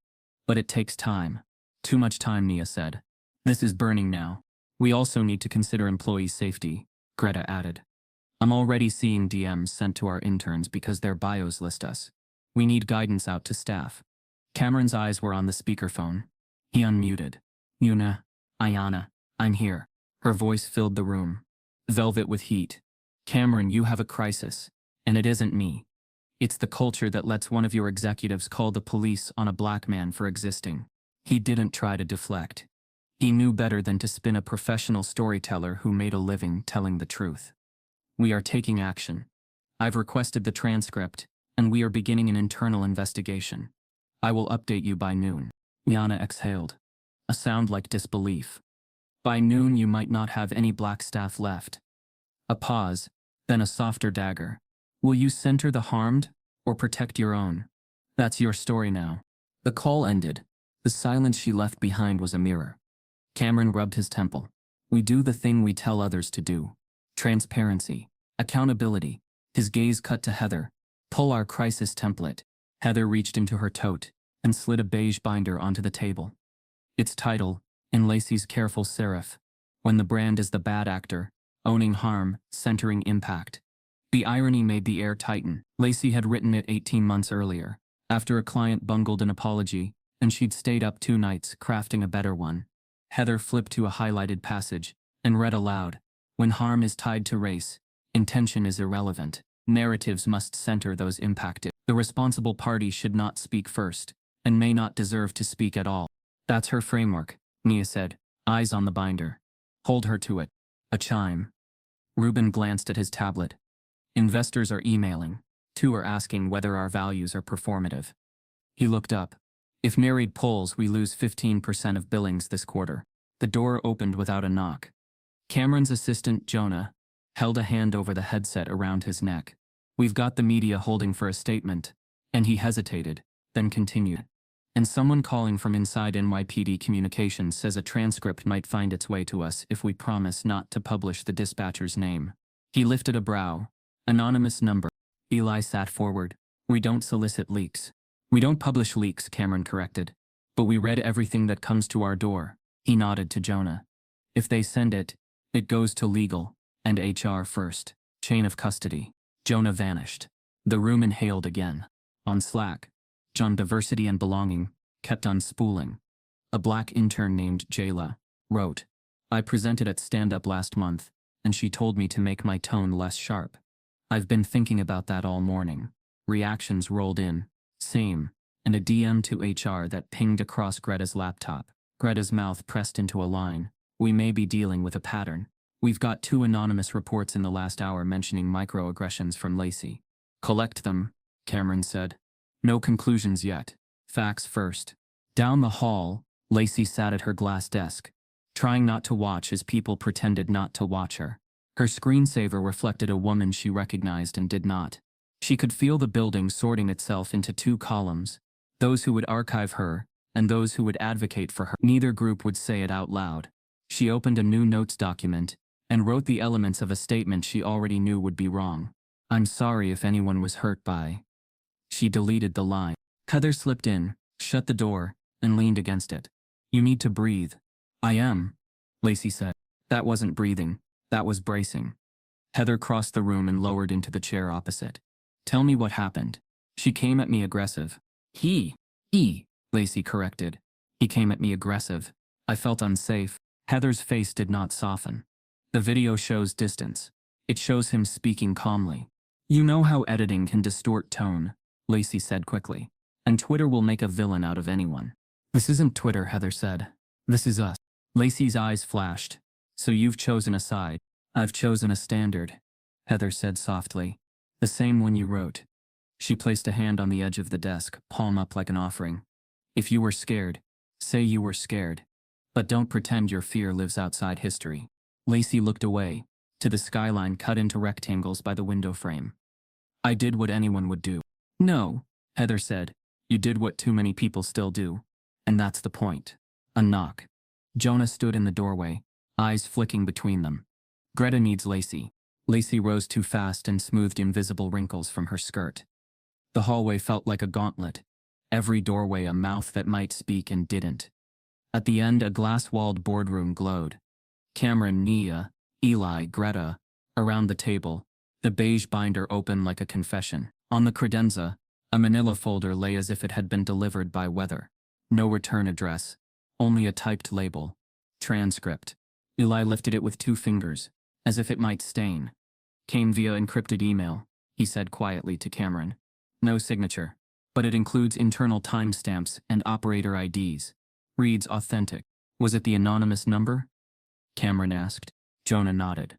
But it takes time." "Too much time," Mia said. "This is burning now." "We also need to consider employee safety," Greta added. "I'm already seeing DMs sent to our interns because their bios list us. We need guidance out to staff." Cameron's eyes were on the speakerphone. He unmuted. "Yuna, Ayana, I'm here." Her voice filled the room, velvet with heat. "Cameron, you have a crisis. And it isn't me. It's the culture that lets one of your executives call the police on a black man for existing." He didn't try to deflect. He knew better than to spin a professional storyteller who made a living telling the truth. "We are taking action. I've requested the transcript, and we are beginning an internal investigation. I will update you by noon." Yana exhaled, a sound like disbelief. "By noon you might not have any black staff left." A pause, then a softer dagger. "Will you center the harmed, or protect your own? That's your story now." The call ended. The silence she left behind was a mirror. Cameron rubbed his temple. "We do the thing we tell others to do. Transparency. Accountability." His gaze cut to Heather. Pull our crisis template. Heather reached into her tote and slid a beige binder onto the table. Its title, in Lacey's careful serif, When the Brand is the Bad Actor, Owning Harm, Centering Impact. The irony made the air tighten. Lacey had written it 18 months earlier, after a client bungled an apology, and she'd stayed up 2 nights crafting a better one. Heather flipped to a highlighted passage and read aloud, When harm is tied to race, intention is irrelevant. Narratives must center those impacted. The responsible party should not speak first, and may not deserve to speak at all. That's her framework, Nia said, eyes on the binder. Hold her to it. A chime. Reuben glanced at his tablet. Investors are emailing. 2 are asking whether our values are performative. He looked up. If married pulls, we lose 15% of billings this quarter. The door opened without a knock. Cameron's assistant, Jonah, held a hand over the headset around his neck. We've got the media holding for a statement. And he hesitated, then continued. And someone calling from inside NYPD Communications says a transcript might find its way to us if we promise not to publish the dispatcher's name. He lifted a brow. Anonymous number. Eli sat forward. We don't solicit leaks. We don't publish leaks, Cameron corrected. But we read everything that comes to our door. He nodded to Jonah. If they send it, it goes to legal, and HR first. Chain of custody. Jonah vanished. The room inhaled again. On Slack, John Diversity and Belonging kept on spooling. A black intern named Jayla wrote, I presented at stand-up last month, and she told me to make my tone less sharp. I've been thinking about that all morning. Reactions rolled in. Same. And a DM to HR that pinged across Greta's laptop. Greta's mouth pressed into a line. We may be dealing with a pattern. We've got 2 anonymous reports in the last hour mentioning microaggressions from Lacey. Collect them, Cameron said. No conclusions yet. Facts first. Down the hall, Lacey sat at her glass desk, trying not to watch as people pretended not to watch her. Her screensaver reflected a woman she recognized and did not. She could feel the building sorting itself into 2 columns, those who would archive her, and those who would advocate for her. Neither group would say it out loud. She opened a new notes document, and wrote the elements of a statement she already knew would be wrong. I'm sorry if anyone was hurt by. She deleted the line. Heather slipped in, shut the door, and leaned against it. You need to breathe. I am, Lacey said. That wasn't breathing, that was bracing. Heather crossed the room and lowered into the chair opposite. Tell me what happened. She came at me aggressive. He, Lacey corrected. He came at me aggressive. I felt unsafe. Heather's face did not soften. The video shows distance. It shows him speaking calmly. You know how editing can distort tone, Lacey said quickly. And Twitter will make a villain out of anyone. This isn't Twitter, Heather said. This is us. Lacey's eyes flashed. So you've chosen a side. I've chosen a standard, Heather said softly. The same one you wrote. She placed a hand on the edge of the desk, palm up like an offering. If you were scared, say you were scared. But don't pretend your fear lives outside history. Lacey looked away, to the skyline cut into rectangles by the window frame. I did what anyone would do. No, Heather said. You did what too many people still do. And that's the point. A knock. Jonah stood in the doorway, eyes flicking between them. Greta needs Lacey. Lacey rose too fast and smoothed invisible wrinkles from her skirt. The hallway felt like a gauntlet. Every doorway a mouth that might speak and didn't. At the end, a glass-walled boardroom glowed. Cameron, Nia, Eli, Greta, around the table, the beige binder open like a confession. On the credenza, a manila folder lay as if it had been delivered by weather. No return address, only a typed label. Transcript. Eli lifted it with 2 fingers, as if it might stain. Came via encrypted email, he said quietly to Cameron. No signature, but it includes internal timestamps and operator IDs. Reads authentic. Was it the anonymous number? Cameron asked. Jonah nodded.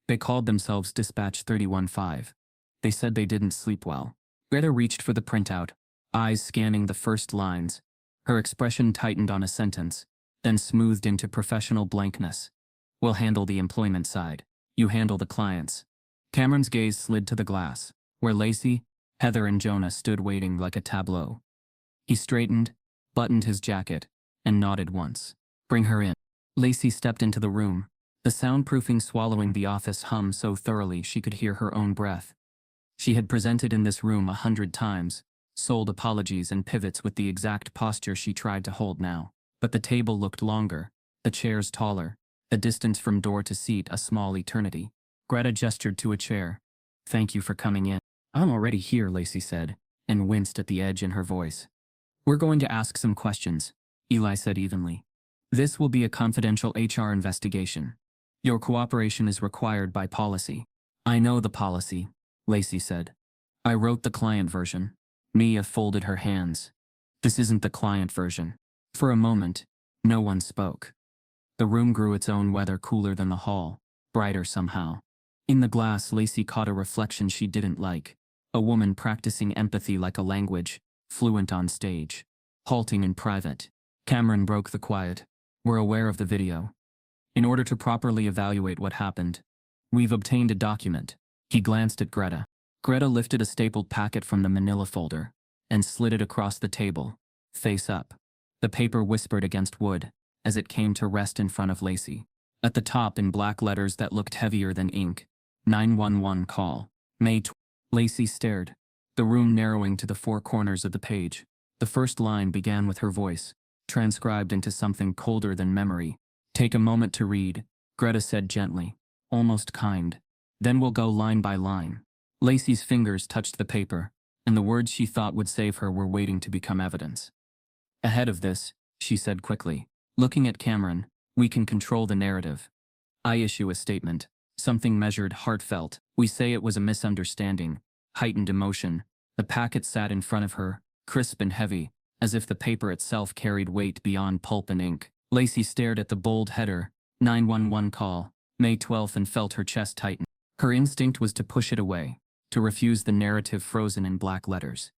They called themselves Dispatch 315. They said they didn't sleep well. Greta reached for the printout, eyes scanning the first lines. Her expression tightened on a sentence, then smoothed into professional blankness. We'll handle the employment side. You handle the clients. Cameron's gaze slid to the glass, where Lacey, Heather and Jonah stood waiting like a tableau. He straightened, buttoned his jacket, and nodded once. Bring her in. Lacey stepped into the room, the soundproofing swallowing the office hum so thoroughly she could hear her own breath. She had presented in this room 100 times, sold apologies and pivots with the exact posture she tried to hold now. But the table looked longer, the chairs taller, the distance from door to seat a small eternity. Greta gestured to a chair. "Thank you for coming in." "I'm already here," Lacey said, and winced at the edge in her voice. "We're going to ask some questions," Eli said evenly. "This will be a confidential HR investigation. Your cooperation is required by policy." "I know the policy," Lacey said. "I wrote the client version." Mia folded her hands. "This isn't the client version." For a moment, no one spoke. The room grew its own weather cooler than the hall, brighter somehow. In the glass, Lacey caught a reflection she didn't like. A woman practicing empathy like a language, fluent on stage, halting in private. Cameron broke the quiet. "We're aware of the video. In order to properly evaluate what happened, we've obtained a document." He glanced at Greta. Greta lifted a stapled packet from the manila folder and slid it across the table, face up. The paper whispered against wood as it came to rest in front of Lacey. At the top, in black letters that looked heavier than ink, 911 call. May 12. Lacey stared, the room narrowing to the four corners of the page. The first line began with her voice, transcribed into something colder than memory. "Take a moment to read," Greta said gently, almost kind. "Then we'll go line by line." Lacey's fingers touched the paper, and the words she thought would save her were waiting to become evidence. "Ahead of this," she said quickly, looking at Cameron, "we can control the narrative. I issue a statement, something measured, heartfelt. We say it was a misunderstanding, heightened emotion." The packet sat in front of her, crisp and heavy, as if the paper itself carried weight beyond pulp and ink. Lacey stared at the bold header, 911 call, May 12th, and felt her chest tighten. Her instinct was to push it away, to refuse the narrative frozen in black letters.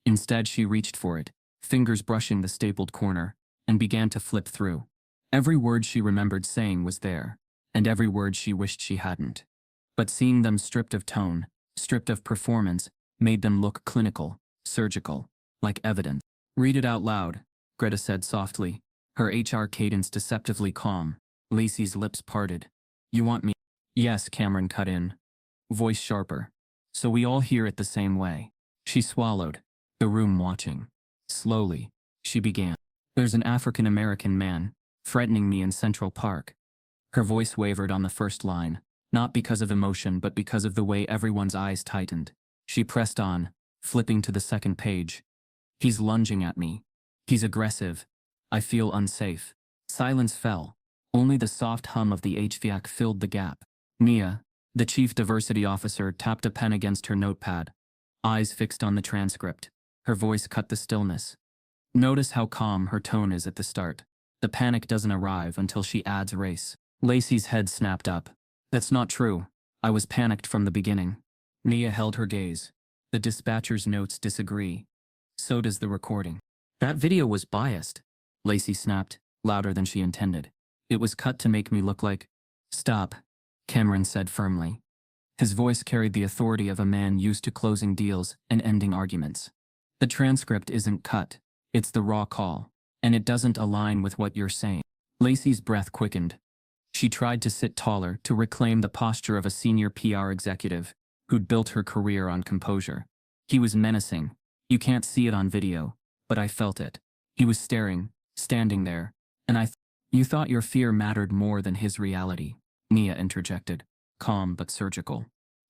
Instead, she reached for it, fingers brushing the stapled corner, and began to flip through. Every word she remembered saying was there, and every word she wished she hadn't. But seeing them stripped of tone, stripped of performance, made them look clinical, surgical, like evidence. "Read it out loud," Greta said softly, her HR cadence deceptively calm. Lacey's lips parted. "You want me?" "Yes," Cameron cut in, voice sharper. "So we all hear it the same way." She swallowed, the room watching. Slowly, she began. "There's an African-American man threatening me in Central Park." Her voice wavered on the first line, not because of emotion but because of the way everyone's eyes tightened. She pressed on, flipping to the second page. "He's lunging at me. He's aggressive. I feel unsafe." Silence fell. Only the soft hum of the HVAC filled the gap. Mia, the chief diversity officer, tapped a pen against her notepad, eyes fixed on the transcript. Her voice cut the stillness. Notice how calm her tone is at the start. The panic doesn't arrive until she adds race. Lacey's head snapped up. "That's not true. I was panicked from the beginning." Mia held her gaze. "The dispatcher's notes disagree. So does the recording." "That video was biased," Lacey snapped, louder than she intended. "It was cut to make me look like—" "Stop," Cameron said firmly. His voice carried the authority of a man used to closing deals and ending arguments. "The transcript isn't cut. It's the raw call. And it doesn't align with what you're saying." Lacey's breath quickened. She tried to sit taller, to reclaim the posture of a senior PR executive who'd built her career on composure. He was menacing. You can't see it on video, but I felt it. He was staring, standing there, and "You thought your fear mattered more than his reality," Mia interjected, calm but surgical.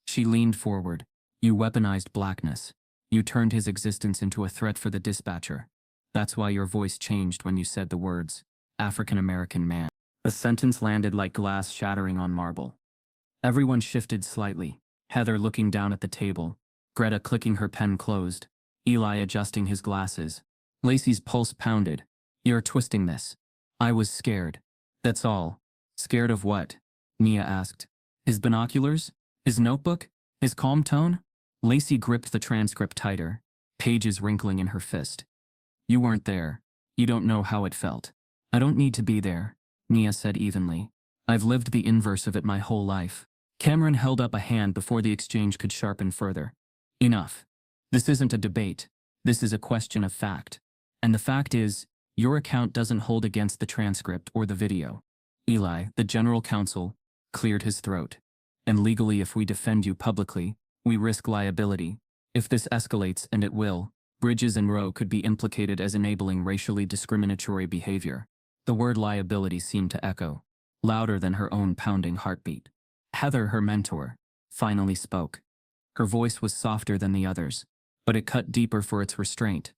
She leaned forward. "You weaponized blackness. You turned his existence into a threat for the dispatcher. That's why your voice changed when you said the words, African-American man." The sentence landed like glass shattering on marble. Everyone shifted slightly, Heather looking down at the table, Greta clicking her pen closed, Eli adjusting his glasses. Lacey's pulse pounded. "You're twisting this." "I was scared. That's all." "Scared of what?" Mia asked. "His binoculars? His notebook? His calm tone?" Lacey gripped the transcript tighter, pages wrinkling in her fist. "You weren't there. You don't know how it felt." "I don't need to be there," Mia said evenly. "I've lived the inverse of it my whole life." Cameron held up a hand before the exchange could sharpen further. "Enough. This isn't a debate. This is a question of fact. And the fact is, your account doesn't hold against the transcript or the video." Eli, the general counsel, cleared his throat. "And legally, if we defend you publicly, We risk liability. If this escalates, and it will, Bridges and Rowe could be implicated as enabling racially discriminatory behavior. The word liability seemed to echo, louder than her own pounding heartbeat. Heather, her mentor, finally spoke. Her voice was softer than the others, but it cut deeper for its restraint.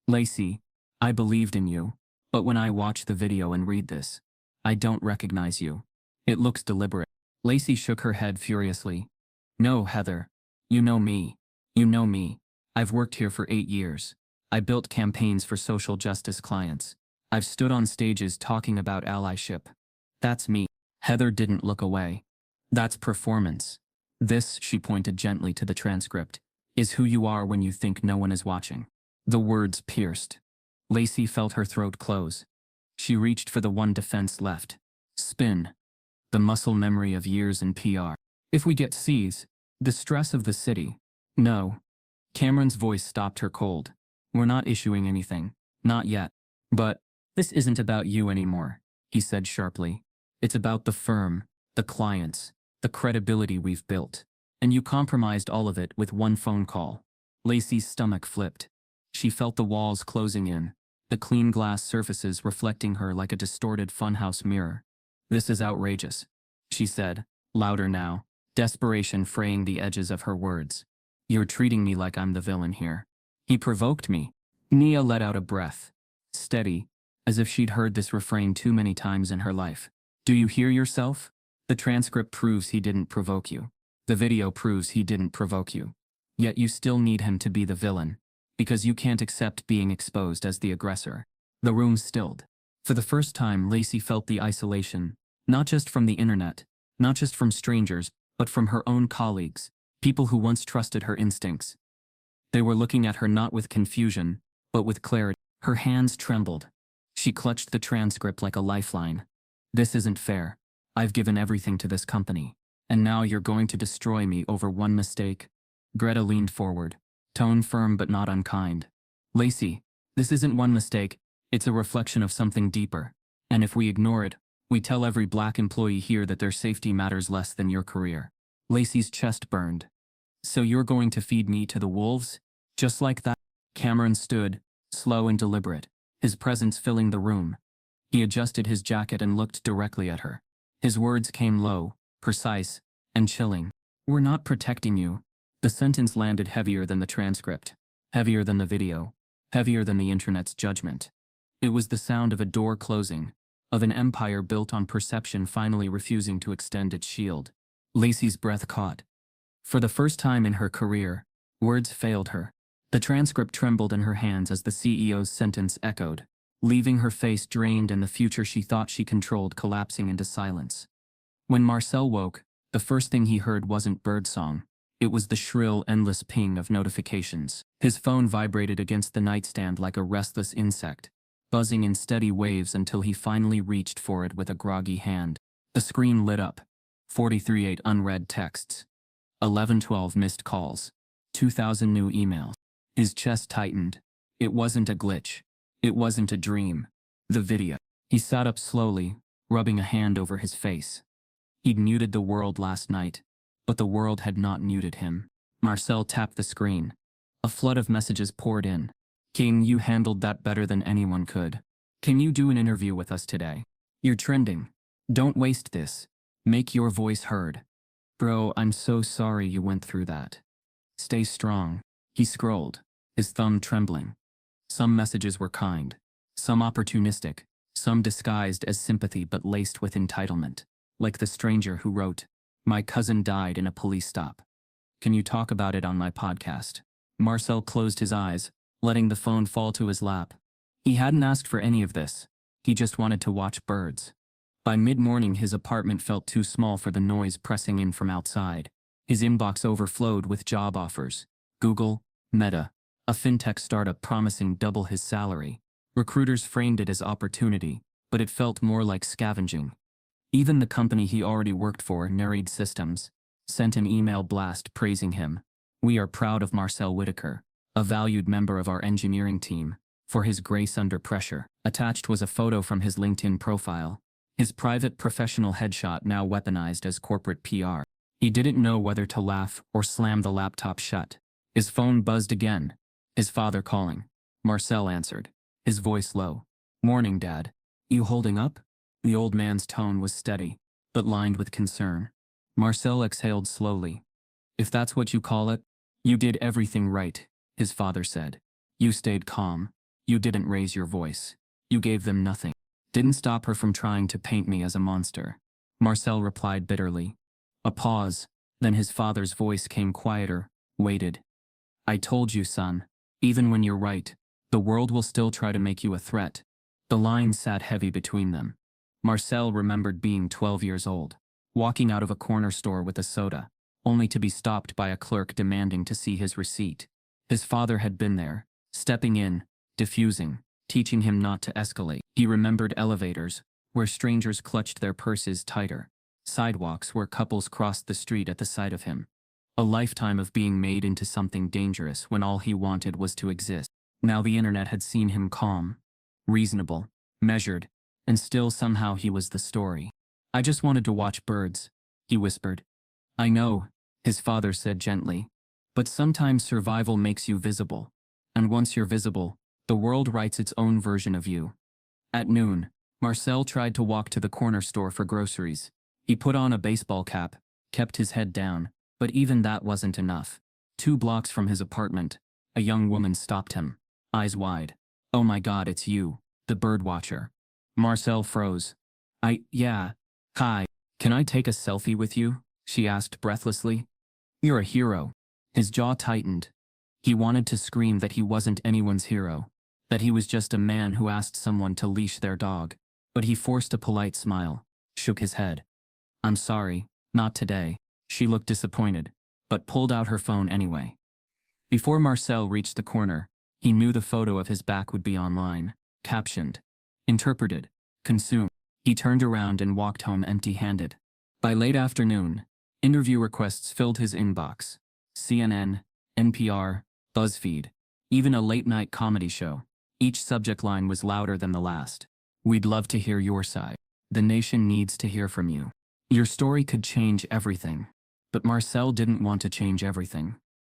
Lacey, I believed in you, but when I watch the video and read this, I don't recognize you. It looks deliberate. Lacey shook her head furiously. No, Heather. You know me. You know me. I've worked here for 8 years. I built campaigns for social justice clients. I've stood on stages talking about allyship. That's me. Heather didn't look away. That's performance. This, she pointed gently to the transcript, is who you are when you think no one is watching. The words pierced. Lacey felt her throat close. She reached for the one defense left. Spin. The muscle memory of years in PR. If we get C's, the stress of the city. No. Cameron's voice stopped her cold. We're not issuing anything. Not yet. But this isn't about you anymore, he said sharply. It's about the firm, the clients, the credibility we've built. And you compromised all of it with one phone call. Lacey's stomach flipped. She felt the walls closing in, the clean glass surfaces reflecting her like a distorted funhouse mirror. This is outrageous, she said, louder now, desperation fraying the edges of her words. You're treating me like I'm the villain here. He provoked me. Nia let out a breath, steady, as if she'd heard this refrain too many times in her life. Do you hear yourself? The transcript proves he didn't provoke you. The video proves he didn't provoke you. Yet you still need him to be the villain, because you can't accept being exposed as the aggressor. The room stilled. For the first time, Lacey felt the isolation, not just from the internet, not just from strangers, but from her own colleagues, people who once trusted her instincts. They were looking at her not with confusion, but with clarity. Her hands trembled. She clutched the transcript like a lifeline. This isn't fair. I've given everything to this company, and now you're going to destroy me over one mistake? Greta leaned forward, tone firm but not unkind. Lacey, this isn't one mistake, it's a reflection of something deeper. And if we ignore it, we tell every black employee here that their safety matters less than your career. Lacey's chest burned. So you're going to feed me to the wolves? Just like that? Cameron stood, slow and deliberate, his presence filling the room. He adjusted his jacket and looked directly at her. His words came low, precise, and chilling. We're not protecting you. The sentence landed heavier than the transcript, heavier than the video, heavier than the internet's judgment. It was the sound of a door closing, of an empire built on perception finally refusing to extend its shield. Lacey's breath caught. For the first time in her career, words failed her. The transcript trembled in her hands as the CEO's sentence echoed, leaving her face drained and the future she thought she controlled collapsing into silence. When Marcel woke, the first thing he heard wasn't birdsong. It was the shrill, endless ping of notifications. His phone vibrated against the nightstand like a restless insect, buzzing in steady waves until he finally reached for it with a groggy hand. The screen lit up. 43 unread texts. 1112 missed calls. 2,000 new emails. His chest tightened. It wasn't a glitch. It wasn't a dream. The video. He sat up slowly, rubbing a hand over his face. He'd muted the world last night, but the world had not muted him. Marcel tapped the screen. A flood of messages poured in. King, you handled that better than anyone could. Can you do an interview with us today? You're trending. Don't waste this. Make your voice heard. Bro, I'm so sorry you went through that. Stay strong. He scrolled, his thumb trembling. Some messages were kind, some opportunistic, some disguised as sympathy but laced with entitlement. Like the stranger who wrote, "My cousin died in a police stop. Can you talk about it on my podcast?" Marcel closed his eyes, letting the phone fall to his lap. He hadn't asked for any of this. He just wanted to watch birds. By mid-morning, his apartment felt too small for the noise pressing in from outside. His inbox overflowed with job offers. Google, Meta, a fintech startup promising double his salary. Recruiters framed it as opportunity, but it felt more like scavenging. Even the company he already worked for, Nereid Systems, sent an email blast praising him. "We are proud of Marcel Whitaker, a valued member of our engineering team, for his grace under pressure." Attached was a photo from his LinkedIn profile, his private professional headshot now weaponized as corporate PR. He didn't know whether to laugh or slam the laptop shut. His phone buzzed again. His father calling. Marcel answered, his voice low. "Morning, Dad. You holding up?" The old man's tone was steady, but lined with concern. Marcel exhaled slowly. "If that's what you call it, you did everything right," his father said. "You stayed calm. You didn't raise your voice. You gave them nothing. Didn't stop her from trying to paint me as a monster." Marcel replied bitterly. A pause, then his father's voice came quieter, weighted. "I told you, son. Even when you're right, the world will still try to make you a threat." The line sat heavy between them. Marcel remembered being 12 years old, walking out of a corner store with a soda, only to be stopped by a clerk demanding to see his receipt. His father had been there, stepping in, diffusing, teaching him not to escalate. He remembered elevators, where strangers clutched their purses tighter, sidewalks where couples crossed the street at the sight of him. A lifetime of being made into something dangerous when all he wanted was to exist. Now the internet had seen him calm, reasonable, measured, and still somehow he was the story. "I just wanted to watch birds," he whispered. "I know," his father said gently. "But sometimes survival makes you visible. And once you're visible, the world writes its own version of you." At noon, Marcel tried to walk to the corner store for groceries. He put on a baseball cap, kept his head down, but even that wasn't enough. 2 blocks from his apartment, a young woman stopped him, eyes wide. "Oh my God, it's you, the Birdwatcher." Marcel froze. Yeah, hi. Can I take a selfie with you?" she asked breathlessly. "You're a hero." His jaw tightened. He wanted to scream that he wasn't anyone's hero, that he was just a man who asked someone to leash their dog. But he forced a polite smile, shook his head. "I'm sorry, not today." She looked disappointed, but pulled out her phone anyway. Before Marcel reached the corner, he knew the photo of his back would be online, captioned, interpreted, consumed. He turned around and walked home empty-handed. By late afternoon, interview requests filled his inbox. CNN, NPR, BuzzFeed, even a late-night comedy show. Each subject line was louder than the last. "We'd love to hear your side. The nation needs to hear from you. Your story could change everything." But Marcel didn't want to change everything.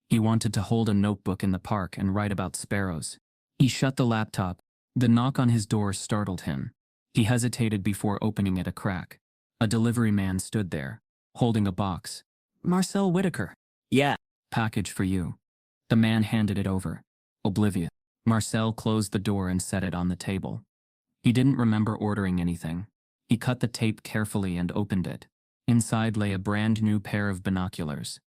He wanted to hold a notebook in the park and write about sparrows. He shut the laptop. The knock on his door startled him. He hesitated before opening it a crack. A delivery man stood there, holding a box. "Marcel Whitaker." "Yeah." "Package for you." The man handed it over. Oblivious. Marcel closed the door and set it on the table. He didn't remember ordering anything. He cut the tape carefully and opened it. Inside lay a brand new pair of binoculars.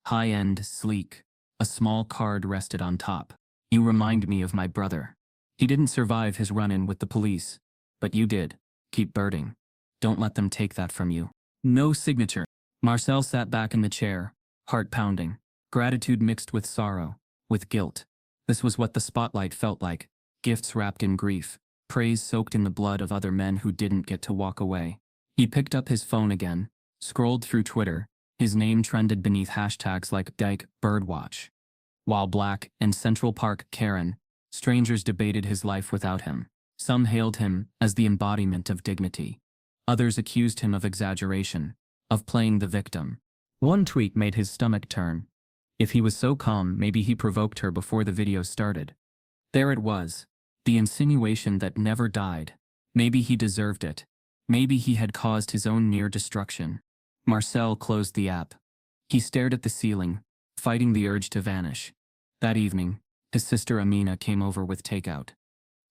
High-end, sleek. A small card rested on top. "You remind me of my brother. He didn't survive his run-in with the police. But you did. Keep birding. Don't let them take that from you." No signature. Marcel sat back in the chair, heart pounding. Gratitude mixed with sorrow, with guilt. This was what the spotlight felt like. Gifts wrapped in grief. Praise soaked in the blood of other men who didn't get to walk away. He picked up his phone again, scrolled through Twitter. His name trended beneath hashtags like Dyke Birdwatch. While Black and Central Park Karen, strangers debated his life without him. Some hailed him as the embodiment of dignity. Others accused him of exaggeration, of playing the victim. One tweet made his stomach turn. If he was so calm, maybe he provoked her before the video started. There it was. The insinuation that never died. Maybe he deserved it. Maybe he had caused his own near destruction. Marcel closed the app. He stared at the ceiling, fighting the urge to vanish. That evening, his sister Amina came over with takeout.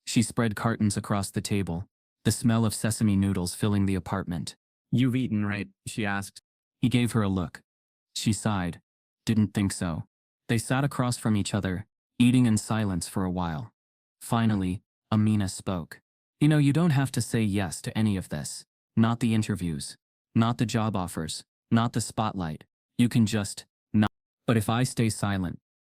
She spread cartons across the table, the smell of sesame noodles filling the apartment. "You've eaten, right?" she asked. He gave her a look. She sighed. "Didn't think so." They sat across from each other, eating in silence for a while. Finally, Amina spoke. You don't have to say yes to any of this. Not the interviews. Not the job offers. Not the spotlight. You can just not." "But if I stay silent,"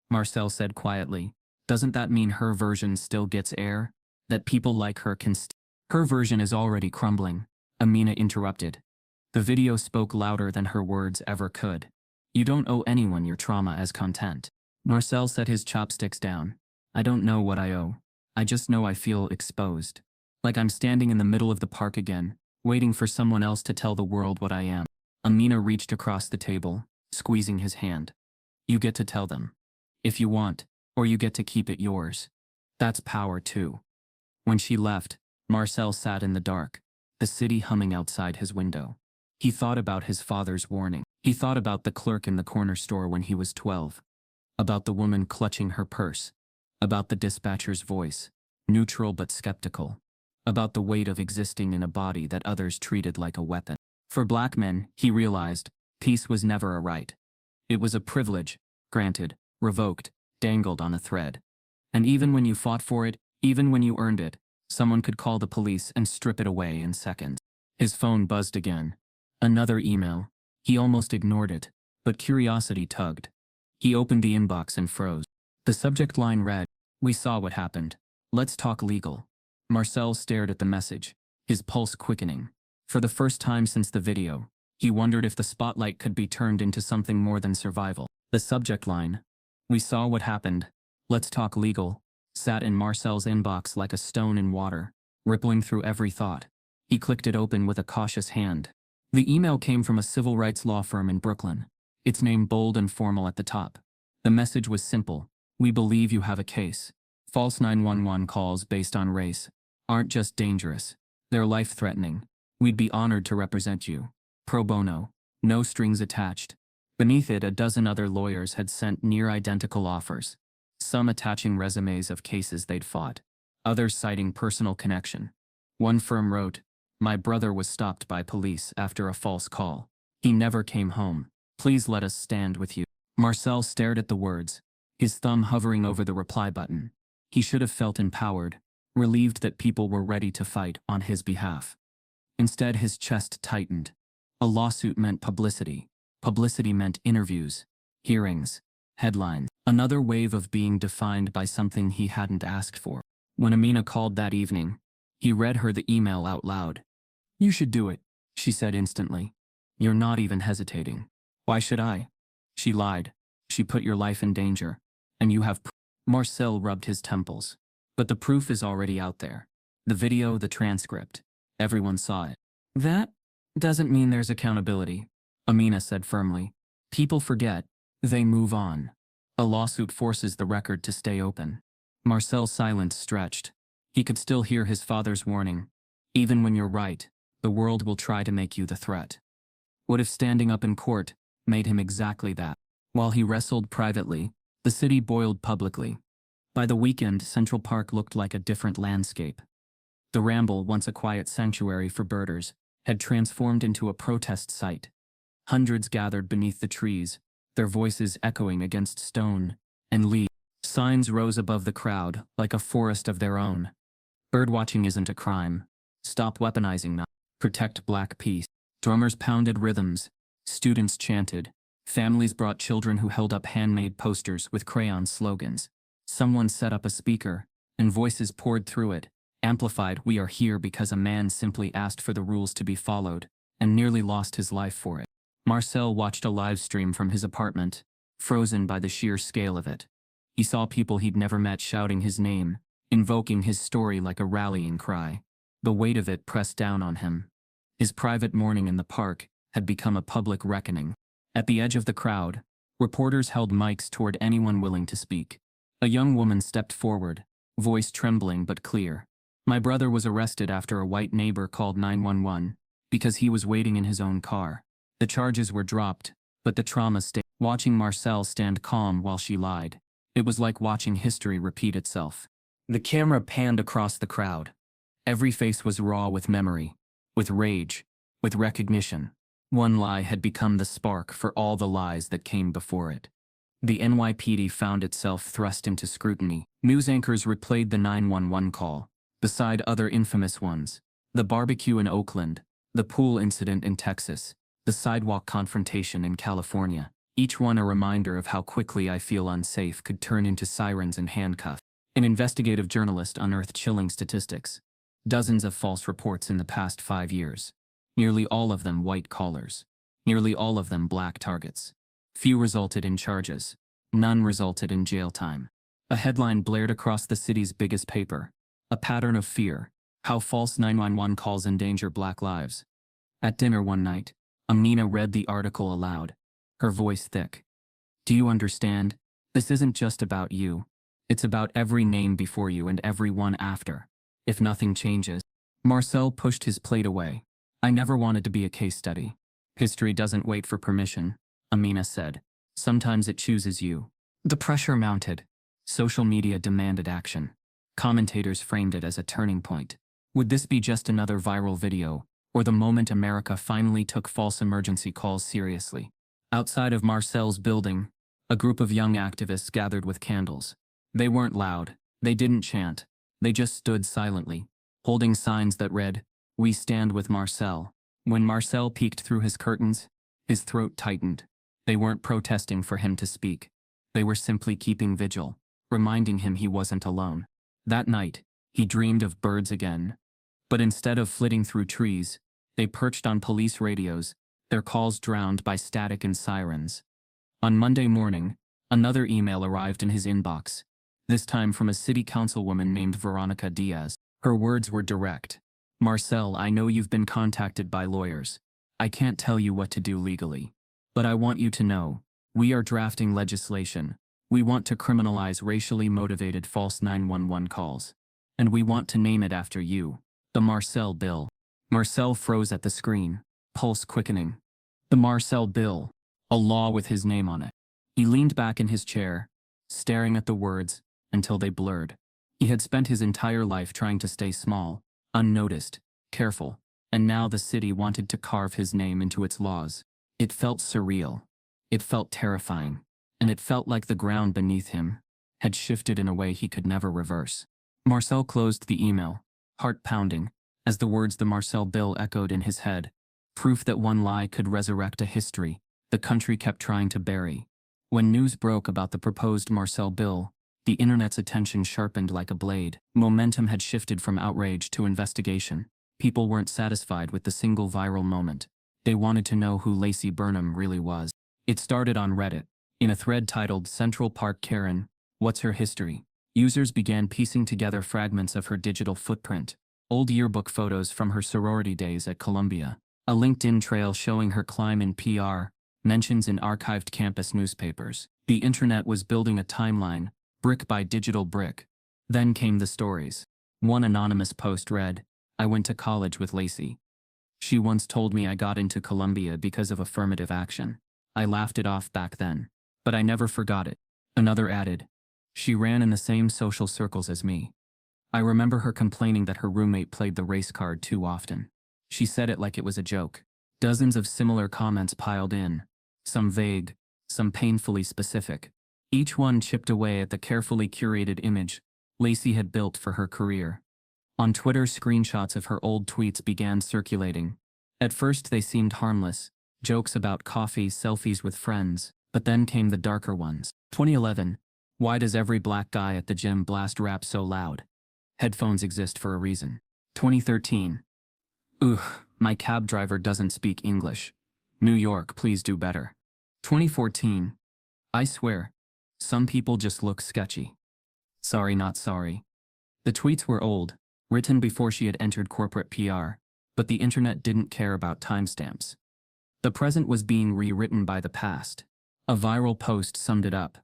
Marcel said quietly, "doesn't that mean her version still gets air? That people like her can Her version is already crumbling," Amina interrupted. The video spoke louder than her words ever could. "You don't owe anyone your trauma as content." Marcel set his chopsticks down. "I don't know what I owe. I just know I feel exposed. Like I'm standing in the middle of the park again, waiting for someone else to tell the world what I am." Amina reached across the table, squeezing his hand. You get to tell them. If you want, or you get to keep it yours. That's power too. When she left, Marcel sat in the dark, the city humming outside his window. He thought about his father's warning. He thought about the clerk in the corner store when he was 12. About the woman clutching her purse. About the dispatcher's voice, neutral but skeptical. About the weight of existing in a body that others treated like a weapon. For black men, he realized, peace was never a right. It was a privilege, granted, revoked, dangled on a thread. And even when you fought for it, even when you earned it, someone could call the police and strip it away in seconds. His phone buzzed again. Another email. He almost ignored it, but curiosity tugged. He opened the inbox and froze. The subject line read, "We saw what happened. Let's talk legal." Marcel stared at the message, his pulse quickening. For the first time since the video, he wondered if the spotlight could be turned into something more than survival. The subject line, "We saw what happened. Let's talk legal," sat in Marcel's inbox like a stone in water, rippling through every thought. He clicked it open with a cautious hand. The email came from a civil rights law firm in Brooklyn, its name bold and formal at the top. The message was simple. "We believe you have a case. False 911 calls based on race aren't just dangerous, they're life-threatening. We'd be honored to represent you. Pro bono, no strings attached." Beneath it, a dozen other lawyers had sent near-identical offers, some attaching resumes of cases they'd fought, others citing personal connection. One firm wrote, "My brother was stopped by police after a false call. He never came home. Please let us stand with you." Marcel stared at the words, his thumb hovering over the reply button. He should have felt empowered, relieved that people were ready to fight on his behalf. Instead, his chest tightened. A lawsuit meant publicity. Publicity meant interviews, hearings, headlines. Another wave of being defined by something he hadn't asked for. When Amina called that evening, he read her the email out loud. "You should do it," she said instantly. "You're not even hesitating." "Why should I?" She lied. "She put your life in danger. And you have Marcel rubbed his temples. "But the proof is already out there. The video, the transcript. Everyone saw it." "That doesn't mean there's accountability," Amina said firmly. "People forget. They move on. A lawsuit forces the record to stay open." Marcel's silence stretched. He could still hear his father's warning. "Even when you're right, the world will try to make you the threat." What if standing up in court made him exactly that? While he wrestled privately, the city boiled publicly. By the weekend, Central Park looked like a different landscape. The Ramble, once a quiet sanctuary for birders, had transformed into a protest site. Hundreds gathered beneath the trees, their voices echoing against stone and leaves. Signs rose above the crowd, like a forest of their own. "Birdwatching isn't a crime. Stop weaponizing now. Protect Black peace." Drummers pounded rhythms. Students chanted. Families brought children who held up handmade posters with crayon slogans. Someone set up a speaker, and voices poured through it, amplified, "We are here because a man simply asked for the rules to be followed, and nearly lost his life for it." Marcel watched a live stream from his apartment, frozen by the sheer scale of it. He saw people he'd never met shouting his name, invoking his story like a rallying cry. The weight of it pressed down on him. His private morning in the park had become a public reckoning. At the edge of the crowd, reporters held mics toward anyone willing to speak. A young woman stepped forward, voice trembling but clear. "My brother was arrested after a white neighbor called 911 because he was waiting in his own car. The charges were dropped, but the trauma stayed." Watching Marcel stand calm while she lied, it was like watching history repeat itself. The camera panned across the crowd. Every face was raw with memory, with rage, with recognition. One lie had become the spark for all the lies that came before it. The NYPD found itself thrust into scrutiny. News anchors replayed the 911 call, beside other infamous ones. The barbecue in Oakland, the pool incident in Texas, the sidewalk confrontation in California. Each one a reminder of how quickly "I feel unsafe" could turn into sirens and handcuffs. An investigative journalist unearthed chilling statistics. Dozens of false reports in the past 5 years. Nearly all of them white collars. Nearly all of them black targets. Few resulted in charges. None resulted in jail time. A headline blared across the city's biggest paper. A pattern of fear. How false 911 calls endanger Black lives. At dinner one night, Amina read the article aloud, her voice thick. Do you understand? This isn't just about you. It's about every name before you and every one after. If nothing changes. Marcel pushed his plate away. I never wanted to be a case study. History doesn't wait for permission, Amina said. Sometimes it chooses you. The pressure mounted. Social media demanded action. Commentators framed it as a turning point. Would this be just another viral video, or the moment America finally took false emergency calls seriously? Outside of Marcel's building, a group of young activists gathered with candles. They weren't loud. They didn't chant. They just stood silently, holding signs that read, "We stand with Marcel." When Marcel peeked through his curtains, his throat tightened. They weren't protesting for him to speak. They were simply keeping vigil, reminding him he wasn't alone. That night, he dreamed of birds again. But instead of flitting through trees, they perched on police radios, their calls drowned by static and sirens. On Monday morning, another email arrived in his inbox, this time from a city councilwoman named Veronica Diaz. Her words were direct. Marcel, I know you've been contacted by lawyers. I can't tell you what to do legally. But I want you to know, we are drafting legislation. We want to criminalize racially motivated false 911 calls. And we want to name it after you. The Marcel Bill. Marcel froze at the screen, pulse quickening. The Marcel Bill. A law with his name on it. He leaned back in his chair, staring at the words, until they blurred. He had spent his entire life trying to stay small, unnoticed, careful, and now the city wanted to carve his name into its laws. It felt surreal. It felt terrifying. And it felt like the ground beneath him had shifted in a way he could never reverse. Marcel closed the email, heart pounding, as the words "the Marcel Bill" echoed in his head. Proof that one lie could resurrect a history the country kept trying to bury. When news broke about the proposed Marcel Bill, the internet's attention sharpened like a blade. Momentum had shifted from outrage to investigation. People weren't satisfied with the single viral moment. They wanted to know who Lacey Burnham really was. It started on Reddit. In a thread titled "Central Park Karen, What's Her History?" Users began piecing together fragments of her digital footprint, old yearbook photos from her sorority days at Columbia, a LinkedIn trail showing her climb in PR, mentions in archived campus newspapers. The internet was building a timeline, brick by digital brick. Then came the stories. One anonymous post read, "I went to college with Lacey. She once told me I got into Columbia because of affirmative action. I laughed it off back then, but I never forgot it." Another added, "She ran in the same social circles as me. I remember her complaining that her roommate played the race card too often. She said it like it was a joke." Dozens of similar comments piled in, some vague, some painfully specific. Each one chipped away at the carefully curated image Lacey had built for her career. On Twitter, screenshots of her old tweets began circulating. At first they seemed harmless, jokes about coffee, selfies with friends, but then came the darker ones. 2011. Why does every black guy at the gym blast rap so loud? Headphones exist for a reason. 2013. Ugh, my cab driver doesn't speak English. New York, please do better. 2014. I swear, some people just look sketchy. Sorry, not sorry. The tweets were old, written before she had entered corporate PR, but the internet didn't care about timestamps. The present was being rewritten by the past. A viral post summed it up.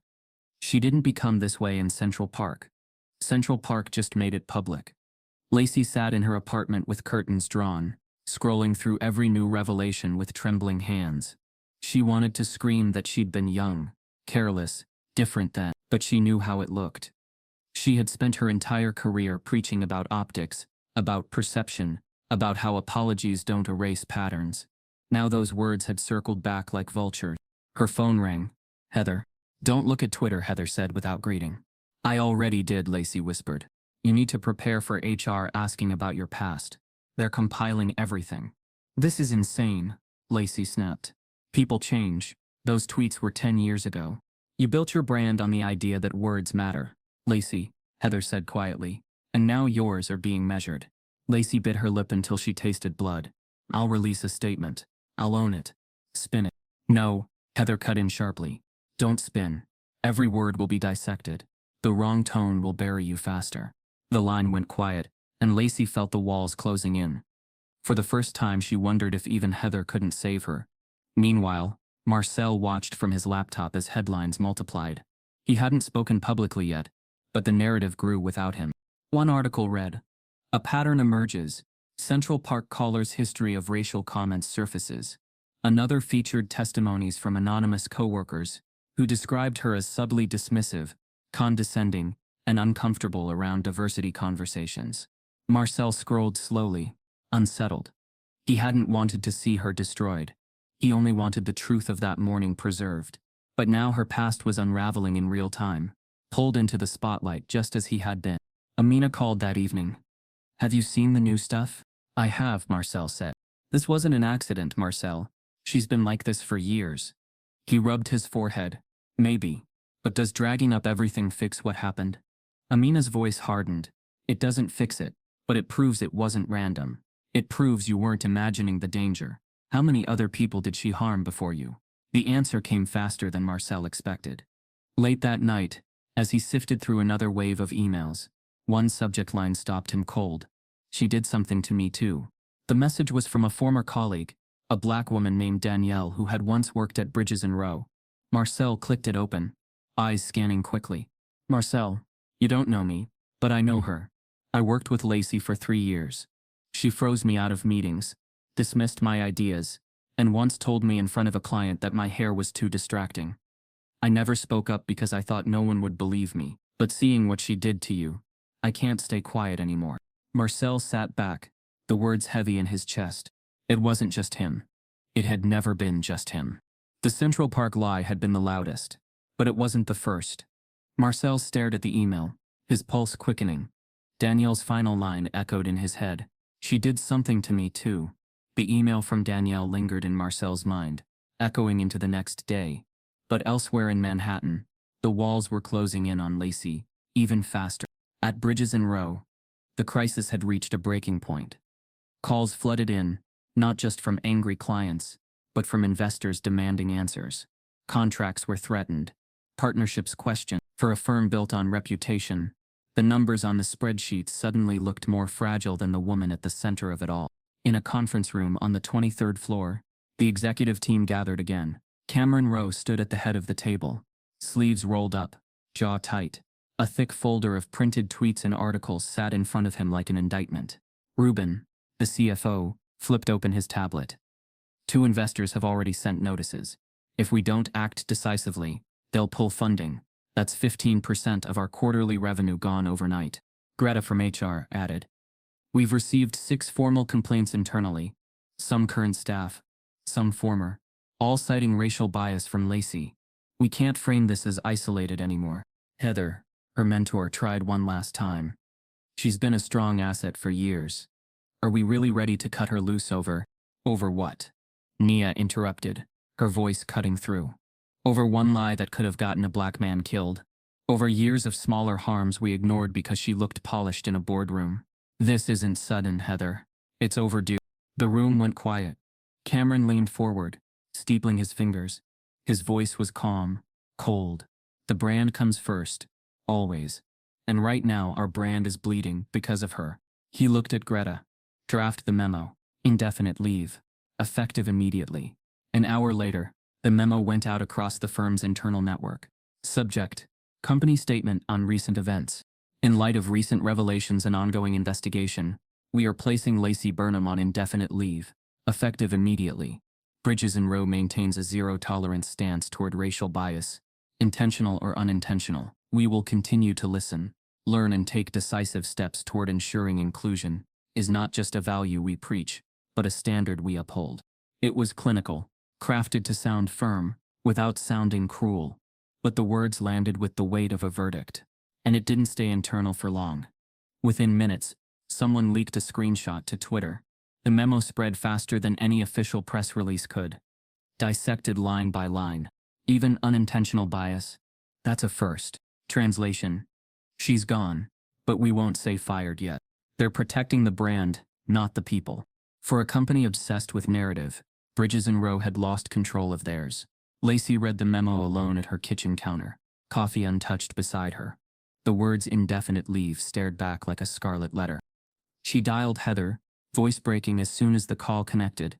She didn't become this way in Central Park. Central Park just made it public. Lacey sat in her apartment with curtains drawn, scrolling through every new revelation with trembling hands. She wanted to scream that she'd been young, careless, different then, but she knew how it looked. She had spent her entire career preaching about optics, about perception, about how apologies don't erase patterns. Now those words had circled back like vultures. Her phone rang. "Heather." "Don't look at Twitter," Heather said without greeting. "I already did," Lacey whispered. "You need to prepare for HR asking about your past. They're compiling everything." "This is insane," Lacey snapped. "People change. Those tweets were 10 years ago. You built your brand on the idea that words matter, Lacey," Heather said quietly, "and now yours are being measured." Lacey bit her lip until she tasted blood. "I'll release a statement. I'll own it. Spin it." "No," Heather cut in sharply. "Don't spin. Every word will be dissected. The wrong tone will bury you faster." The line went quiet, and Lacey felt the walls closing in. For the first time she wondered if even Heather couldn't save her, Meanwhile, Marcel watched from his laptop as headlines multiplied. He hadn't spoken publicly yet, but the narrative grew without him. One article read, "A pattern emerges. Central Park caller's history of racial comments surfaces." Another featured testimonies from anonymous coworkers who described her as subtly dismissive, condescending, and uncomfortable around diversity conversations. Marcel scrolled slowly, unsettled. He hadn't wanted to see her destroyed. He only wanted the truth of that morning preserved. But now her past was unraveling in real time, pulled into the spotlight just as he had been. Amina called that evening. "Have you seen the new stuff?" "I have," Marcel said. "This wasn't an accident, Marcel. She's been like this for years." He rubbed his forehead. "Maybe. But does dragging up everything fix what happened?" Amina's voice hardened. "It doesn't fix it, but it proves it wasn't random. It proves you weren't imagining the danger. How many other people did she harm before you?" The answer came faster than Marcel expected. Late that night, as he sifted through another wave of emails, one subject line stopped him cold. "She did something to me too." The message was from a former colleague, a black woman named Danielle who had once worked at Bridges & Rowe. Marcel clicked it open, eyes scanning quickly. "Marcel, you don't know me, but I know her. I worked with Lacey for 3 years. She froze me out of meetings, dismissed my ideas, and once told me in front of a client that my hair was too distracting. I never spoke up because I thought no one would believe me, but seeing what she did to you, I can't stay quiet anymore." Marcel sat back, the words heavy in his chest. It wasn't just him. It had never been just him. The Central Park lie had been the loudest, but it wasn't the first. Marcel stared at the email, his pulse quickening. Danielle's final line echoed in his head. "She did something to me too." The email from Danielle lingered in Marcel's mind, echoing into the next day. But elsewhere in Manhattan, the walls were closing in on Lacey, even faster. At Bridges & Rowe, the crisis had reached a breaking point. Calls flooded in, not just from angry clients, but from investors demanding answers. Contracts were threatened, partnerships questioned. For a firm built on reputation, the numbers on the spreadsheet suddenly looked more fragile than the woman at the center of it all. In a conference room on the 23rd floor, the executive team gathered again. Cameron Rowe stood at the head of the table, sleeves rolled up, jaw tight. A thick folder of printed tweets and articles sat in front of him like an indictment. Ruben, the CFO, flipped open his tablet. "2 investors have already sent notices. If we don't act decisively, they'll pull funding. That's 15% of our quarterly revenue gone overnight." Greta from HR added, "We've received 6 formal complaints internally, some current staff, some former, all citing racial bias from Lacey. We can't frame this as isolated anymore." Heather, her mentor, tried one last time. "She's been a strong asset for years. Are we really ready to cut her loose over what?" Nia interrupted, her voice cutting through. "Over one lie that could have gotten a black man killed. Over years of smaller harms we ignored because she looked polished in a boardroom. This isn't sudden, Heather. It's overdue." The room went quiet. Cameron leaned forward, steepling his fingers. His voice was calm, cold. "The brand comes first, always. And right now our brand is bleeding because of her." He looked at Greta. "Draft the memo. Indefinite leave. Effective immediately." An hour later, the memo went out across the firm's internal network. Subject: Company statement on recent events. In light of recent revelations and ongoing investigation, we are placing Lacey Burnham on indefinite leave. Effective immediately. Bridges & Rowe maintains a zero-tolerance stance toward racial bias, intentional or unintentional. We will continue to listen, learn and take decisive steps toward ensuring inclusion is not just a value we preach, but a standard we uphold. It was clinical, crafted to sound firm, without sounding cruel. But the words landed with the weight of a verdict. And it didn't stay internal for long. Within minutes, someone leaked a screenshot to Twitter. The memo spread faster than any official press release could. Dissected line by line. Even unintentional bias. That's a first. Translation: She's gone, but we won't say fired yet. They're protecting the brand, not the people. For a company obsessed with narrative, Bridges & Rowe had lost control of theirs. Lacey read the memo alone at her kitchen counter, coffee untouched beside her. The words indefinite leave stared back like a scarlet letter. She dialed Heather, voice breaking as soon as the call connected.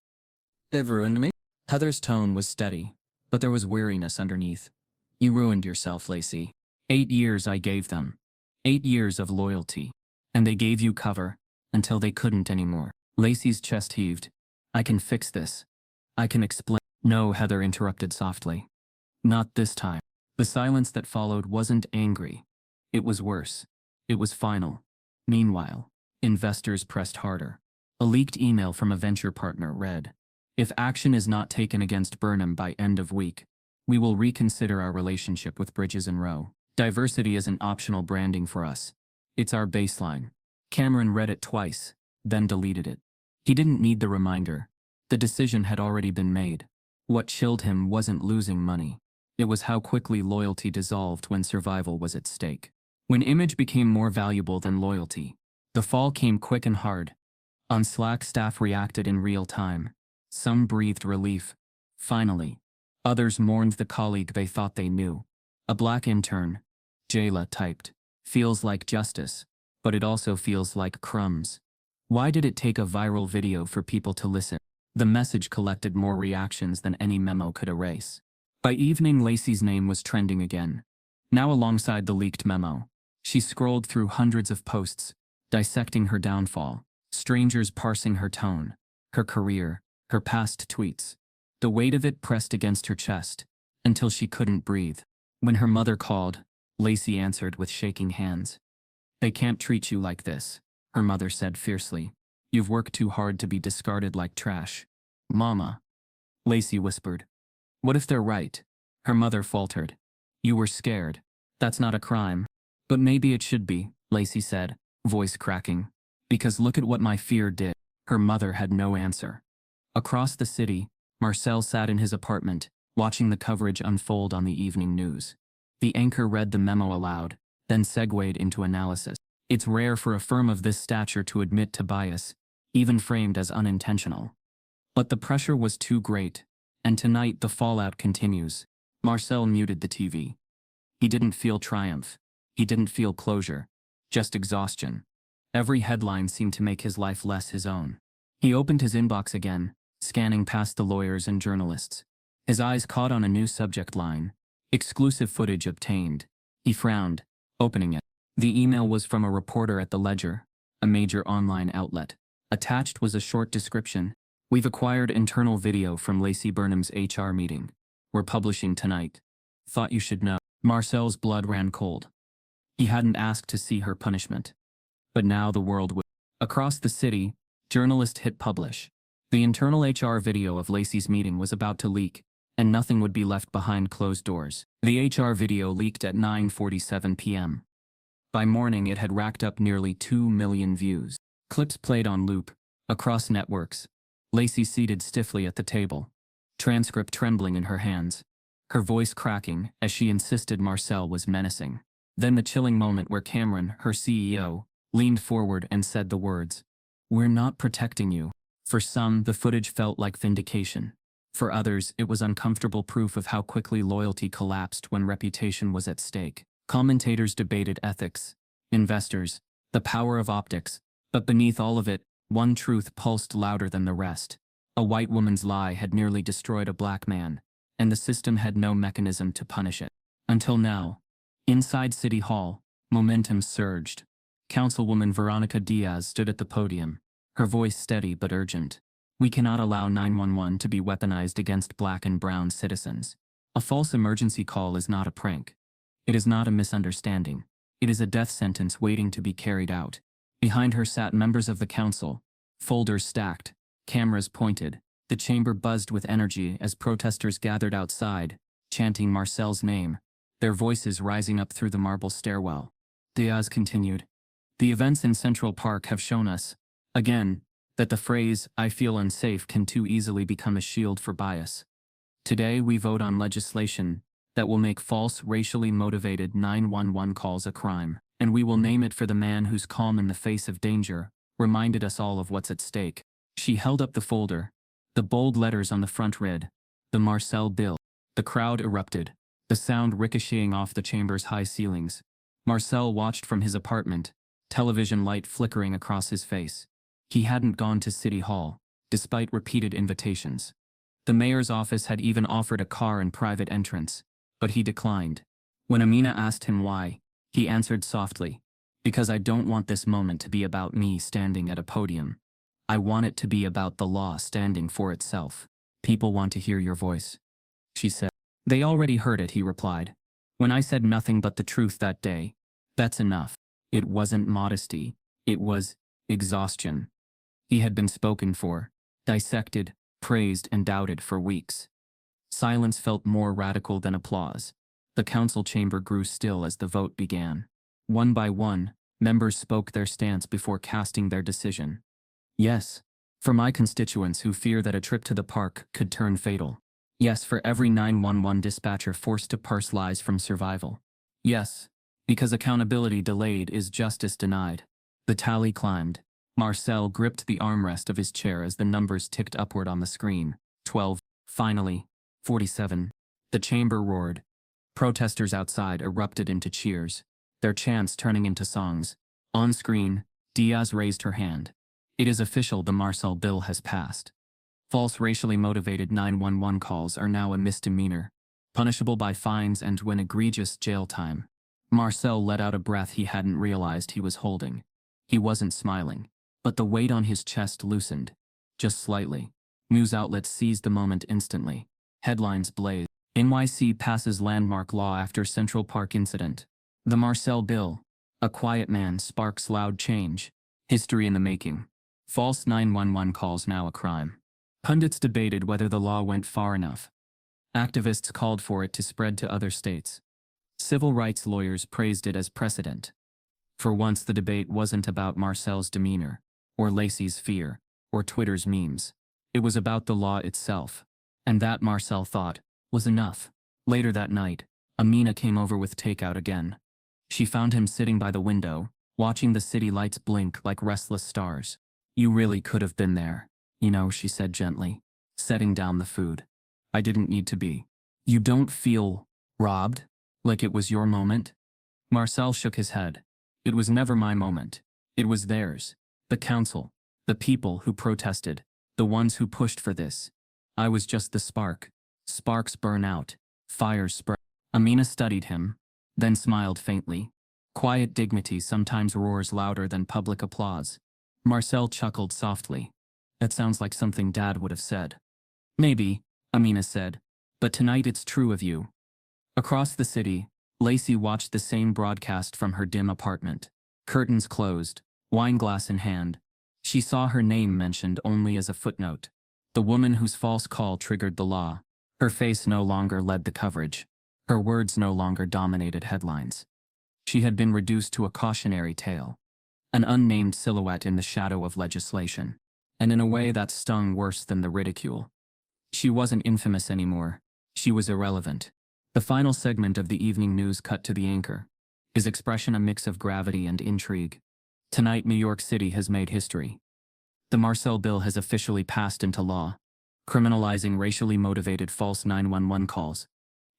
"Everyone me? Heather's tone was steady, but there was weariness underneath. You ruined yourself, Lacey. 8 years I gave them. 8 years of loyalty. And they gave you cover, until they couldn't anymore. Lacey's chest heaved. I can fix this. I can explain. No, Heather interrupted softly. Not this time. The silence that followed wasn't angry. It was worse. It was final. Meanwhile, investors pressed harder. A leaked email from a venture partner read, if action is not taken against Burnham by end of week, we will reconsider our relationship with Bridges and Rowe. Diversity isn't optional branding for us. It's our baseline. Cameron read it twice, then deleted it. He didn't need the reminder. The decision had already been made. What chilled him wasn't losing money. It was how quickly loyalty dissolved when survival was at stake. When image became more valuable than loyalty, the fall came quick and hard. On Slack, staff reacted in real time. Some breathed relief. Finally. Others mourned the colleague they thought they knew. A black intern, Jayla, typed, feels like justice, but it also feels like crumbs. Why did it take a viral video for people to listen? The message collected more reactions than any memo could erase. By evening, Lacey's name was trending again. Now alongside the leaked memo. She scrolled through hundreds of posts, dissecting her downfall, strangers parsing her tone, her career, her past tweets. The weight of it pressed against her chest, until she couldn't breathe. When her mother called, Lacey answered with shaking hands. They can't treat you like this, her mother said fiercely. You've worked too hard to be discarded like trash. Mama. Lacey whispered. What if they're right? Her mother faltered. You were scared. That's not a crime. But maybe it should be, Lacey said, voice cracking. Because look at what my fear did. Her mother had no answer. Across the city, Marcel sat in his apartment, watching the coverage unfold on the evening news. The anchor read the memo aloud, then segued into analysis. It's rare for a firm of this stature to admit to bias, even framed as unintentional. But the pressure was too great, and tonight the fallout continues. Marcel muted the TV. He didn't feel triumph. He didn't feel closure. Just exhaustion. Every headline seemed to make his life less his own. He opened his inbox again, scanning past the lawyers and journalists. His eyes caught on a new subject line. Exclusive footage obtained. He frowned, opening it. The email was from a reporter at the Ledger, a major online outlet. Attached was a short description. We've acquired internal video from Lacey Burnham's HR meeting. We're publishing tonight. Thought you should know. Marcel's blood ran cold. He hadn't asked to see her punishment. But now the world would. Across the city, journalists hit publish. The internal HR video of Lacey's meeting was about to leak, and nothing would be left behind closed doors. The HR video leaked at 9:47 p.m. By morning, it had racked up nearly 2 million views. Clips played on loop, across networks. Lacey seated stiffly at the table, Transcript trembling in her hands, her voice cracking as she insisted Marcel was menacing. Then the chilling moment where Cameron, her CEO, leaned forward and said the words, "We're not protecting you." For some, the footage felt like vindication. For others, it was uncomfortable proof of how quickly loyalty collapsed when reputation was at stake. Commentators debated ethics, investors, the power of optics, but beneath all of it, one truth pulsed louder than the rest. A white woman's lie had nearly destroyed a black man, and the system had no mechanism to punish it. Until now. Inside City Hall, momentum surged. Councilwoman Veronica Diaz stood at the podium, her voice steady but urgent. We cannot allow 911 to be weaponized against black and brown citizens. A false emergency call is not a prank. It is not a misunderstanding. It is a death sentence waiting to be carried out. Behind her sat members of the council, folders stacked, cameras pointed. The chamber buzzed with energy as protesters gathered outside, chanting Marcel's name, their voices rising up through the marble stairwell. Diaz continued. The events in Central Park have shown us, again, that the phrase, "I feel unsafe," can too easily become a shield for bias. Today we vote on legislation that will make false, racially motivated 911 calls a crime, and we will name it for the man whose calm in the face of danger reminded us all of what's at stake. She held up the folder. The bold letters on the front read, "The Marcel Bill." The crowd erupted, the sound ricocheting off the chamber's high ceilings. Marcel watched from his apartment, television light flickering across his face. He hadn't gone to City Hall, despite repeated invitations. The mayor's office had even offered a car and private entrance, but he declined. When Amina asked him why, he answered softly, "Because I don't want this moment to be about me standing at a podium. I want it to be about the law standing for itself. People want to hear your voice," she said. "They already heard it," he replied. "When I said nothing but the truth that day, that's enough." It wasn't modesty, it was exhaustion. He had been spoken for, dissected, praised and doubted for weeks. Silence felt more radical than applause. The council chamber grew still as the vote began. One by one, members spoke their stance before casting their decision. Yes, for my constituents who fear that a trip to the park could turn fatal. Yes, for every 911 dispatcher forced to parse lies from survival. Yes, because accountability delayed is justice denied. The tally climbed. Marcel gripped the armrest of his chair as the numbers ticked upward on the screen. 12. Finally. 47. The chamber roared. Protesters outside erupted into cheers, their chants turning into songs. On screen, Diaz raised her hand. "It is official, the Marcel bill has passed. False racially motivated 911 calls are now a misdemeanor, punishable by fines and when egregious jail time." Marcel let out a breath he hadn't realized he was holding. He wasn't smiling, but the weight on his chest loosened, just slightly. News outlets seized the moment instantly. Headlines blazed. NYC passes landmark law after Central Park incident. The Marcel bill. A quiet man sparks loud change. History in the making. False 911 calls now a crime. Pundits debated whether the law went far enough. Activists called for it to spread to other states. Civil rights lawyers praised it as precedent. For once the debate wasn't about Marcel's demeanor, or Lacey's fear, or Twitter's memes. It was about the law itself. And that, Marcel thought, was enough. Later that night, Amina came over with takeout again. She found him sitting by the window, watching the city lights blink like restless stars. "You really could have been there, you know," she said gently, setting down the food. "I didn't need to be." "You don't feel robbed? Like it was your moment?" Marcel shook his head. "It was never my moment. It was theirs. The council. The people who protested. The ones who pushed for this. I was just the spark. Sparks burn out. Fires spread." Amina studied him, then smiled faintly. Quiet dignity sometimes roars louder than public applause. Marcel chuckled softly. "That sounds like something Dad would have said." "Maybe," Amina said, "but tonight it's true of you." Across the city, Lacey watched the same broadcast from her dim apartment. Curtains closed, wineglass in hand. She saw her name mentioned only as a footnote. The woman whose false call triggered the law. Her face no longer led the coverage. Her words no longer dominated headlines. She had been reduced to a cautionary tale. An unnamed silhouette in the shadow of legislation. And in a way that stung worse than the ridicule. She wasn't infamous anymore. She was irrelevant. The final segment of the evening news cut to the anchor. His expression a mix of gravity and intrigue. "Tonight New York City has made history. The Marcel bill has officially passed into law, criminalizing racially motivated false 911 calls.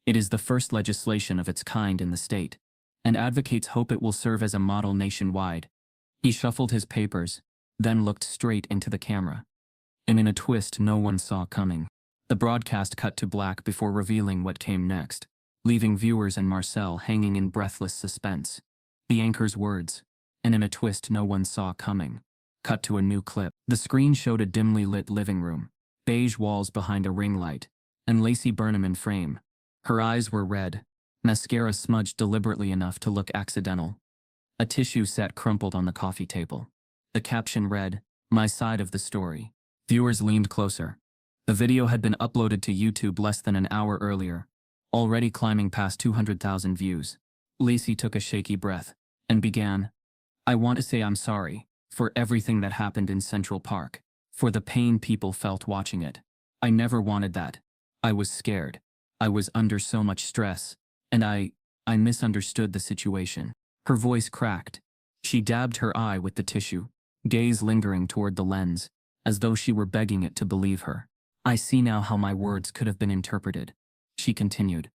It is the first legislation of its kind in the state, and advocates hope it will serve as a model nationwide." He shuffled his papers, then looked straight into the camera. And in a twist no one saw coming, the broadcast cut to black before revealing what came next, leaving viewers and Marcel hanging in breathless suspense. The anchor's words, "and in a twist no one saw coming," cut to a new clip. The screen showed a dimly lit living room, beige walls behind a ring light, and Lacey Burnham in frame. Her eyes were red, mascara smudged deliberately enough to look accidental. A tissue set crumpled on the coffee table. The caption read, "My side of the story." Viewers leaned closer. The video had been uploaded to YouTube less than an hour earlier, already climbing past 200,000 views. Lacey took a shaky breath and began, "I want to say I'm sorry for everything that happened in Central Park, for the pain people felt watching it. I never wanted that. I was scared. I was under so much stress, and I misunderstood the situation." Her voice cracked. She dabbed her eye with the tissue, gaze lingering toward the lens, as though she were begging it to believe her. "I see now how my words could have been interpreted," she continued.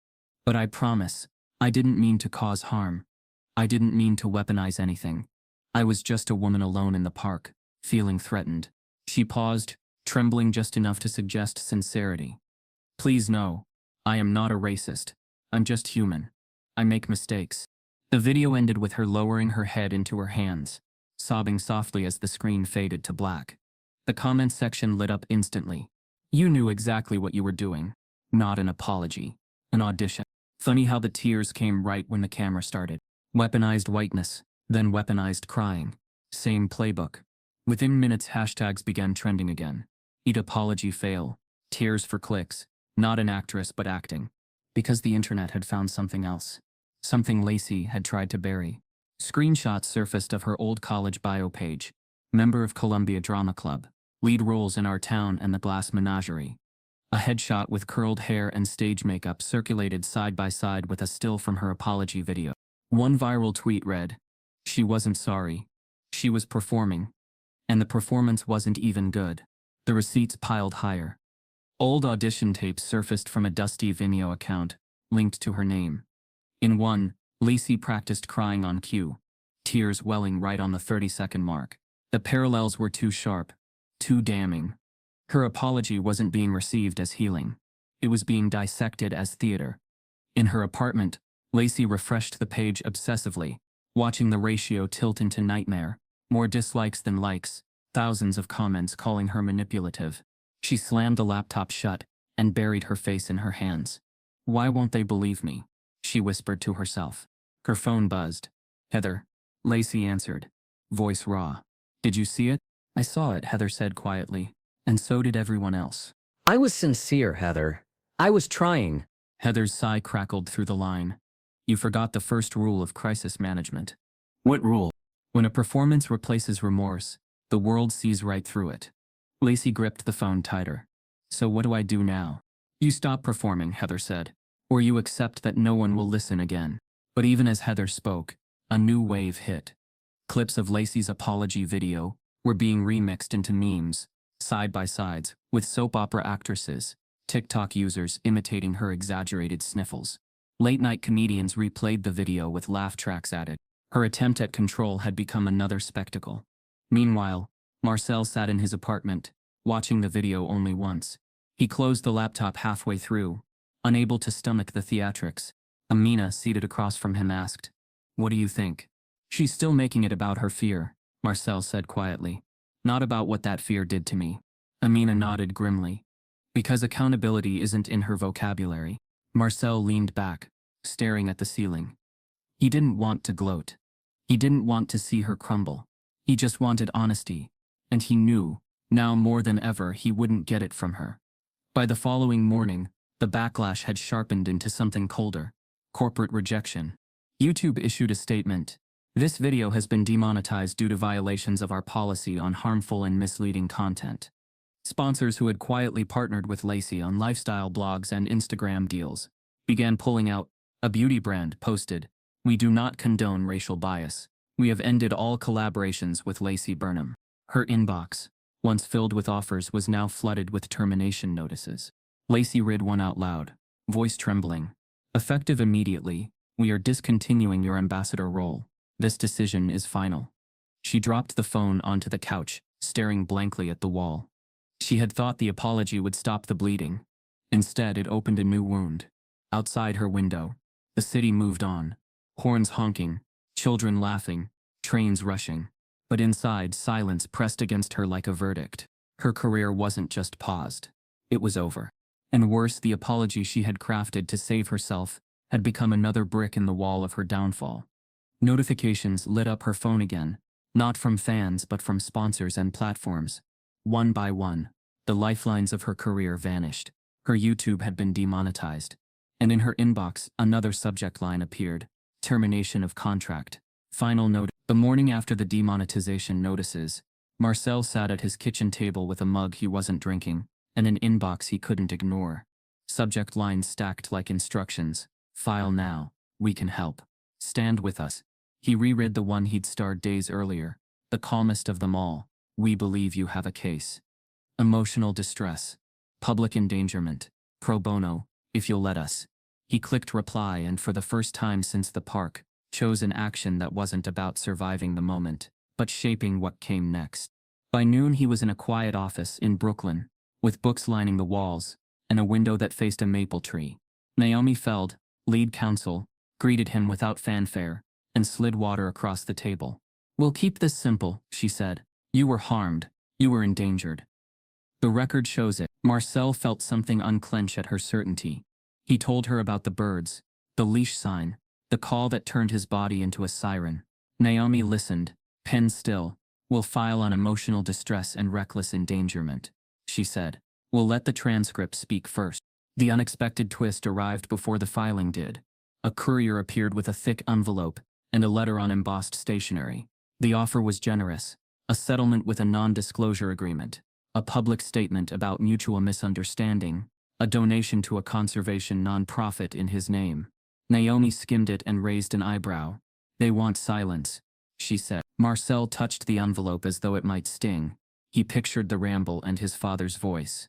"But I promise, I didn't mean to cause harm. I didn't mean to weaponize anything. I was just a woman alone in the park, feeling threatened." She paused, trembling just enough to suggest sincerity. Please no. I am not a racist. I'm just human. I make mistakes. The video ended with her lowering her head into her hands, sobbing softly as the screen faded to black. The comments section lit up instantly. You knew exactly what you were doing. Not an apology. An audition. Funny how the tears came right when the camera started. Weaponized whiteness, then weaponized crying. Same playbook. Within minutes, hashtags began trending again. Eat apology fail. Tears for clicks. Not an actress but acting. Because the internet had found something else. Something Lacey had tried to bury. Screenshots surfaced of her old college bio page. Member of Columbia Drama Club. Lead roles in Our Town and The Glass Menagerie. A headshot with curled hair and stage makeup circulated side by side with a still from her apology video. One viral tweet read, "She wasn't sorry. She was performing. And the performance wasn't even good." The receipts piled higher. Old audition tapes surfaced from a dusty Vimeo account, linked to her name. In one, Lacey practiced crying on cue, tears welling right on the 30-second mark. The parallels were too sharp, too damning. Her apology wasn't being received as healing. It was being dissected as theater. In her apartment, Lacey refreshed the page obsessively, watching the ratio tilt into nightmare. More dislikes than likes, thousands of comments calling her manipulative. She slammed the laptop shut and buried her face in her hands. Why won't they believe me? She whispered to herself. Her phone buzzed. Heather. Lacey answered, voice raw. Did you see it? I saw it, Heather said quietly. And so did everyone else. I was sincere, Heather. I was trying. Heather's sigh crackled through the line. You forgot the first rule of crisis management. What rule? When a performance replaces remorse, the world sees right through it. Lacey gripped the phone tighter. So what do I do now? You stop performing, Heather said. Or you accept that no one will listen again. But even as Heather spoke, a new wave hit. Clips of Lacey's apology video were being remixed into memes, side-by-sides, with soap opera actresses, TikTok users imitating her exaggerated sniffles. Late-night comedians replayed the video with laugh tracks added. Her attempt at control had become another spectacle. Meanwhile, Marcel sat in his apartment, watching the video only once. He closed the laptop halfway through, unable to stomach the theatrics. Amina, seated across from him, asked, "What do you think?" She's still making it about her fear, Marcel said quietly. Not about what that fear did to me. Amina nodded grimly. Because accountability isn't in her vocabulary. Marcel leaned back, staring at the ceiling. He didn't want to gloat. He didn't want to see her crumble. He just wanted honesty. And he knew, now more than ever, he wouldn't get it from her. By the following morning, the backlash had sharpened into something colder. Corporate rejection. YouTube issued a statement. This video has been demonetized due to violations of our policy on harmful and misleading content. Sponsors who had quietly partnered with Lacey on lifestyle blogs and Instagram deals began pulling out. A beauty brand posted, "We do not condone racial bias. We have ended all collaborations with Lacey Burnham." Her inbox, once filled with offers, was now flooded with termination notices. Lacey read one out loud, voice trembling. Effective immediately, we are discontinuing your ambassador role. This decision is final. She dropped the phone onto the couch, staring blankly at the wall. She had thought the apology would stop the bleeding. Instead, it opened a new wound. Outside her window, the city moved on. Horns honking, children laughing, trains rushing. But inside, silence pressed against her like a verdict. Her career wasn't just paused. It was over. And worse, the apology she had crafted to save herself had become another brick in the wall of her downfall. Notifications lit up her phone again, not from fans but from sponsors and platforms. One by one, the lifelines of her career vanished. Her YouTube had been demonetized. And in her inbox, another subject line appeared. Termination of contract. Final note. The morning after the demonetization notices, Marcel sat at his kitchen table with a mug he wasn't drinking, and an inbox he couldn't ignore. Subject lines stacked like instructions. File now. We can help. Stand with us. He reread the one he'd starred days earlier, the calmest of them all. We believe you have a case. Emotional distress. Public endangerment. Pro bono, if you'll let us. He clicked reply and for the first time since the park, chose an action that wasn't about surviving the moment, but shaping what came next. By noon he was in a quiet office in Brooklyn, with books lining the walls, and a window that faced a maple tree. Naomi Feld, lead counsel, greeted him without fanfare, and slid water across the table. "We'll keep this simple," she said. "You were harmed. You were endangered. The record shows it." Marcel felt something unclench at her certainty. He told her about the birds, the leash sign, the call that turned his body into a siren. Naomi listened, pen still. "We'll file on emotional distress and reckless endangerment," she said. "We'll let the transcript speak first." The unexpected twist arrived before the filing did. A courier appeared with a thick envelope and a letter on embossed stationery. The offer was generous: a settlement with a non-disclosure agreement, a public statement about mutual misunderstanding, a donation to a conservation non-profit in his name. Naomi skimmed it and raised an eyebrow. "They want silence," she said. Marcel touched the envelope as though it might sting. He pictured the ramble and his father's voice.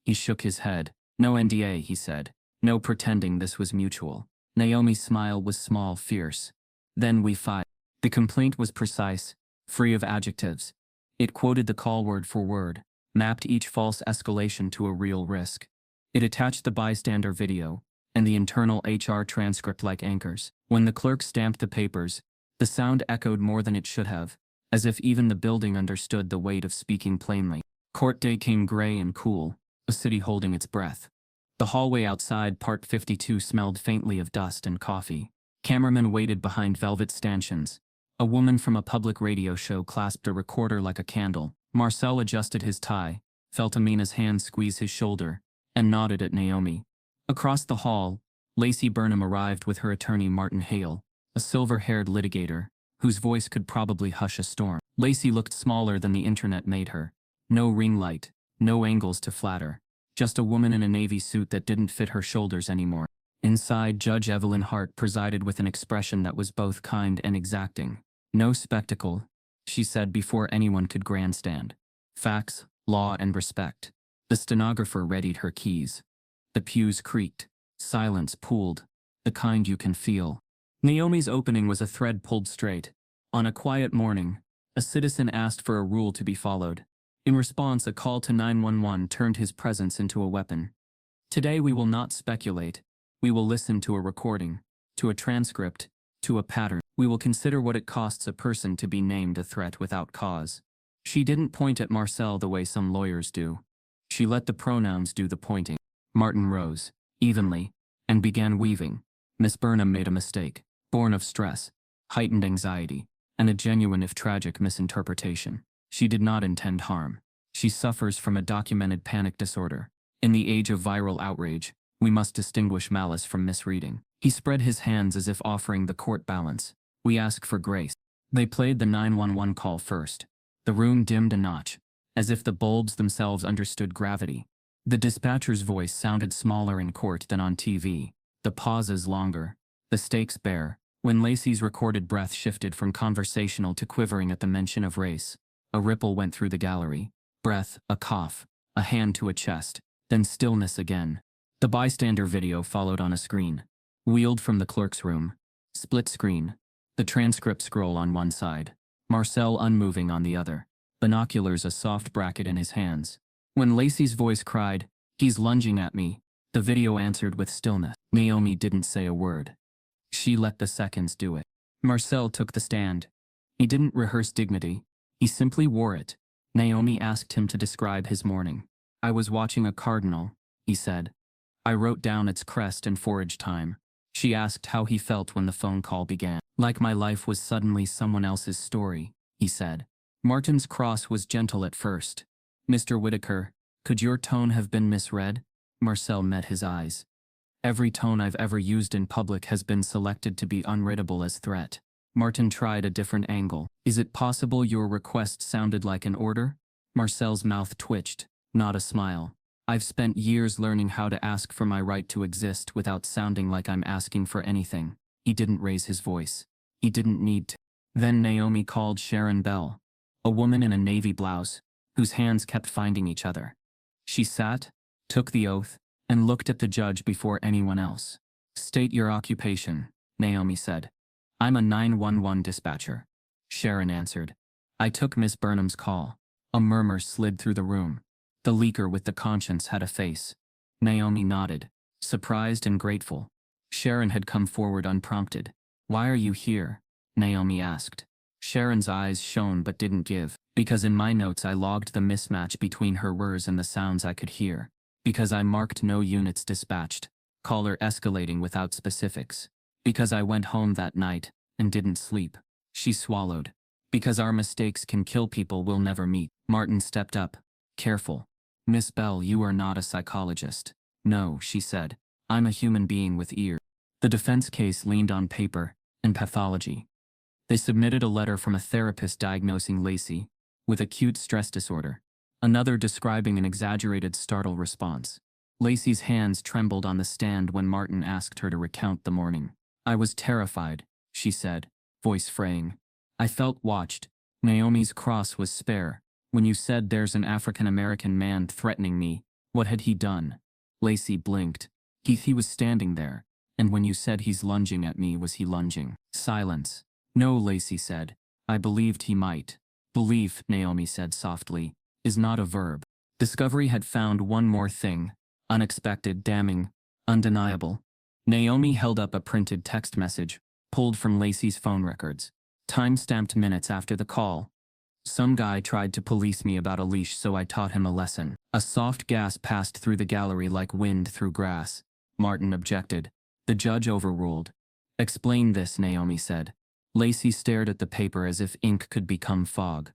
He shook his head. "No NDA," he said. "No pretending this was mutual." Naomi's smile was small, fierce. "Then we filed." The complaint was precise, free of adjectives. It quoted the call word for word, mapped each false escalation to a real risk. It attached the bystander video and the internal HR transcript like anchors. When the clerk stamped the papers, the sound echoed more than it should have, as if even the building understood the weight of speaking plainly. Court day came gray and cool, a city holding its breath. The hallway outside Part 52 smelled faintly of dust and coffee. Cameramen waited behind velvet stanchions. A woman from a public radio show clasped a recorder like a candle. Marcel adjusted his tie, felt Amina's hand squeeze his shoulder, and nodded at Naomi. Across the hall, Lacey Burnham arrived with her attorney Martin Hale, a silver-haired litigator, whose voice could probably hush a storm. Lacey looked smaller than the internet made her. No ring light, no angles to flatter. Just a woman in a navy suit that didn't fit her shoulders anymore. Inside, Judge Evelyn Hart presided with an expression that was both kind and exacting. "No spectacle," she said before anyone could grandstand. "Facts, law, and respect." The stenographer readied her keys. The pews creaked. Silence pooled. The kind you can feel. Naomi's opening was a thread pulled straight. On a quiet morning, a citizen asked for a rule to be followed. In response, a call to 911 turned his presence into a weapon. "Today we will not speculate. We will listen to a recording, to a transcript, to a pattern. We will consider what it costs a person to be named a threat without cause." She didn't point at Marcel the way some lawyers do. She let the pronouns do the pointing. Martin rose, evenly, and began weaving. Miss Burnham made a mistake, born of stress, heightened anxiety, and a genuine if tragic misinterpretation. She did not intend harm. She suffers from a documented panic disorder. In the age of viral outrage, we must distinguish malice from misreading. He spread his hands as if offering the court balance. "We ask for grace." They played the 911 call first. The room dimmed a notch, as if the bulbs themselves understood gravity. The dispatcher's voice sounded smaller in court than on TV, the pauses longer, the stakes bare. When Lacey's recorded breath shifted from conversational to quivering at the mention of race, a ripple went through the gallery. Breath, a cough, a hand to a chest, then stillness again. The bystander video followed on a screen. Wheeled from the clerk's room. Split screen. The transcript scroll on one side. Marcel unmoving on the other. Binoculars a soft bracket in his hands. When Lacey's voice cried, "He's lunging at me," the video answered with stillness. Naomi didn't say a word. She let the seconds do it. Marcel took the stand. He didn't rehearse dignity. He simply wore it. Naomi asked him to describe his morning. "I was watching a cardinal," he said. "I wrote down its crest and forage time." She asked how he felt when the phone call began. "Like my life was suddenly someone else's story," he said. Martin's cross was gentle at first. "Mr. Whitaker, could your tone have been misread?" Marcel met his eyes. "Every tone I've ever used in public has been selected to be unreadable as threat." Martin tried a different angle. "Is it possible your request sounded like an order?" Marcel's mouth twitched, not a smile. "I've spent years learning how to ask for my right to exist without sounding like I'm asking for anything." He didn't raise his voice. He didn't need to. Then Naomi called Sharon Bell, a woman in a navy blouse, whose hands kept finding each other. She sat, took the oath, and looked at the judge before anyone else. "State your occupation," Naomi said. "I'm a 911 dispatcher," Sharon answered. "I took Miss Burnham's call. A murmur slid through the room. The leaker with the conscience had a face. Naomi nodded, surprised and grateful. Sharon had come forward unprompted. "Why are you here?" Naomi asked. Sharon's eyes shone but didn't give. "Because in my notes I logged the mismatch between her words and the sounds I could hear. Because I marked no units dispatched. Caller escalating without specifics. Because I went home that night and didn't sleep." She swallowed. "Because our mistakes can kill people we'll never meet." Martin stepped up. "Careful. Miss Bell, you are not a psychologist." "No," she said. "I'm a human being with ears." The defense case leaned on paper and pathology. They submitted a letter from a therapist diagnosing Lacey with acute stress disorder, another describing an exaggerated startle response. Lacey's hands trembled on the stand when Martin asked her to recount the morning. "I was terrified," she said, voice fraying. "I felt watched. Naomi's cross was spare. When you said there's an African-American man threatening me, what had he done?" Lacey blinked. He was standing there. "And when you said he's lunging at me, was he lunging?" Silence. "No," Lacey said. "I believed he might." "Belief," Naomi said softly, "is not a verb." Discovery had found one more thing. Unexpected, damning, undeniable. Naomi held up a printed text message, pulled from Lacey's phone records. Time-stamped minutes after the call. "Some guy tried to police me about a leash, so I taught him a lesson." A soft gas passed through the gallery like wind through grass. Martin objected. The judge overruled. "Explain this," Naomi said. Lacey stared at the paper as if ink could become fog.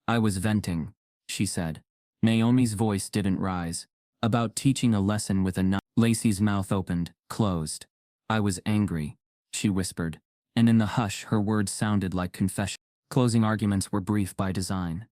"I was venting," she said. Naomi's voice didn't rise. "About teaching a lesson with a knife." Lacey's mouth opened, closed. "I was angry," she whispered, and in the hush her words sounded like confession. Closing arguments were brief by design.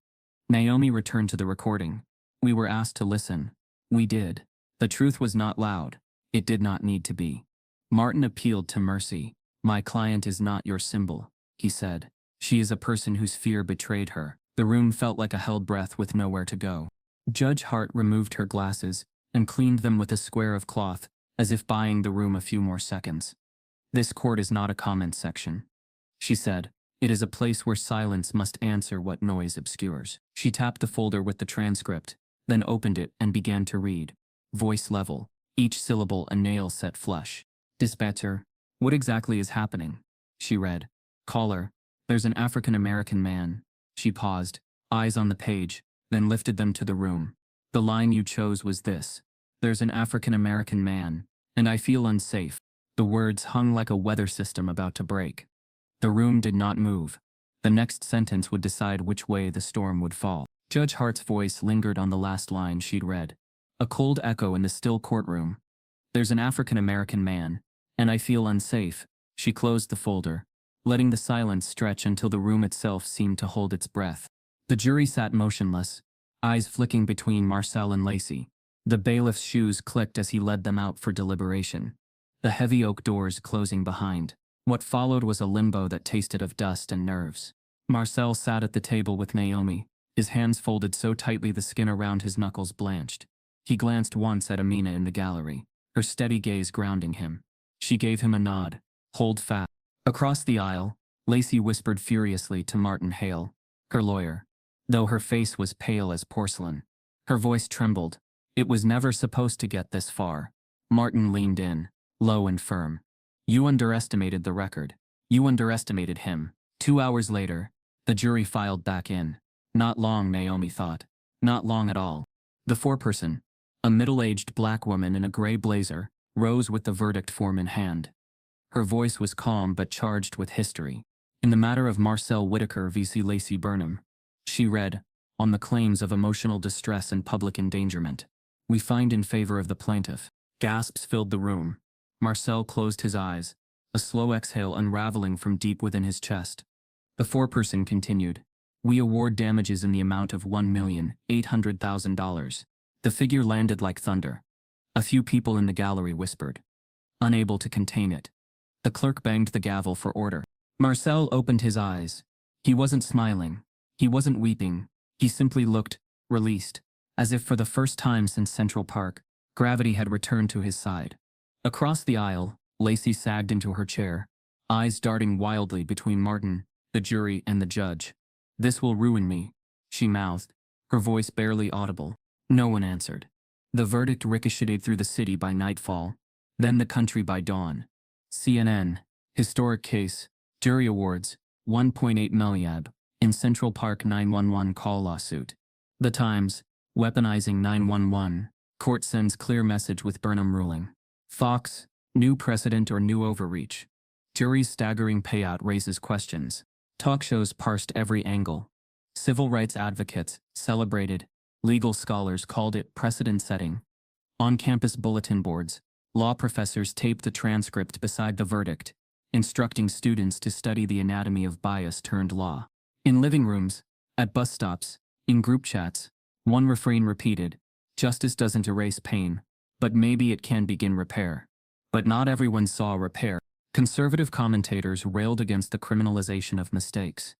Naomi returned to the recording. "We were asked to listen. We did. The truth was not loud. It did not need to be." Martin appealed to mercy. "My client is not your symbol," he said. "She is a person whose fear betrayed her." The room felt like a held breath with nowhere to go. Judge Hart removed her glasses and cleaned them with a square of cloth, as if buying the room a few more seconds. "This court is not a comment section," she said. "It is a place where silence must answer what noise obscures." She tapped the folder with the transcript, then opened it and began to read. Voice level, each syllable a nail set flush. "Dispatcher, what exactly is happening?" she read. "Caller, there's an African-American man." She paused, eyes on the page, then lifted them to the room. "The line you chose was this: there's an African-American man, and I feel unsafe." The words hung like a weather system about to break. The room did not move. The next sentence would decide which way the storm would fall. Judge Hart's voice lingered on the last line she'd read. A cold echo in the still courtroom. "There's an African-American man, and I feel unsafe." She closed the folder, letting the silence stretch until the room itself seemed to hold its breath. The jury sat motionless, eyes flicking between Marcel and Lacey. The bailiff's shoes clicked as he led them out for deliberation, the heavy oak doors closing behind. What followed was a limbo that tasted of dust and nerves. Marcel sat at the table with Naomi, his hands folded so tightly the skin around his knuckles blanched. He glanced once at Amina in the gallery, her steady gaze grounding him. She gave him a nod. "Hold fast." Across the aisle, Lacey whispered furiously to Martin Hale, her lawyer, though her face was pale as porcelain. Her voice trembled. "It was never supposed to get this far." Martin leaned in, low and firm. "You underestimated the record. You underestimated him." 2 hours later, the jury filed back in. Not long, Naomi thought. Not long at all. The foreperson, a middle-aged black woman in a gray blazer, rose with the verdict form in hand. Her voice was calm but charged with history. In the matter of Marcel Whitaker v. Lacey Burnham, she read, "On the claims of emotional distress and public endangerment, we find in favor of the plaintiff." Gasps filled the room. Marcel closed his eyes, a slow exhale unraveling from deep within his chest. The foreperson continued, "We award damages in the amount of $1,800,000. The figure landed like thunder. A few people in the gallery whispered, unable to contain it. The clerk banged the gavel for order. Marcel opened his eyes. He wasn't smiling. He wasn't weeping. He simply looked released, as if for the first time since Central Park, gravity had returned to his side. Across the aisle, Lacey sagged into her chair, eyes darting wildly between Martin, the jury, and the judge. "This will ruin me," she mouthed, her voice barely audible. No one answered. The verdict ricocheted through the city by nightfall, then the country by dawn. CNN, historic case, jury awards, 1.8 million, in Central Park 911 call lawsuit. The Times, weaponizing 911, court sends clear message with Burnham ruling. Fox, new precedent or new overreach. Jury's staggering payout raises questions. Talk shows parsed every angle. Civil rights advocates celebrated. Legal scholars called it precedent-setting. On-campus bulletin boards, law professors taped the transcript beside the verdict, instructing students to study the anatomy of bias-turned-law. In living rooms, at bus stops, in group chats, one refrain repeated, "Justice doesn't erase pain, but maybe it can begin repair." But not everyone saw repair. Conservative commentators railed against the criminalization of mistakes.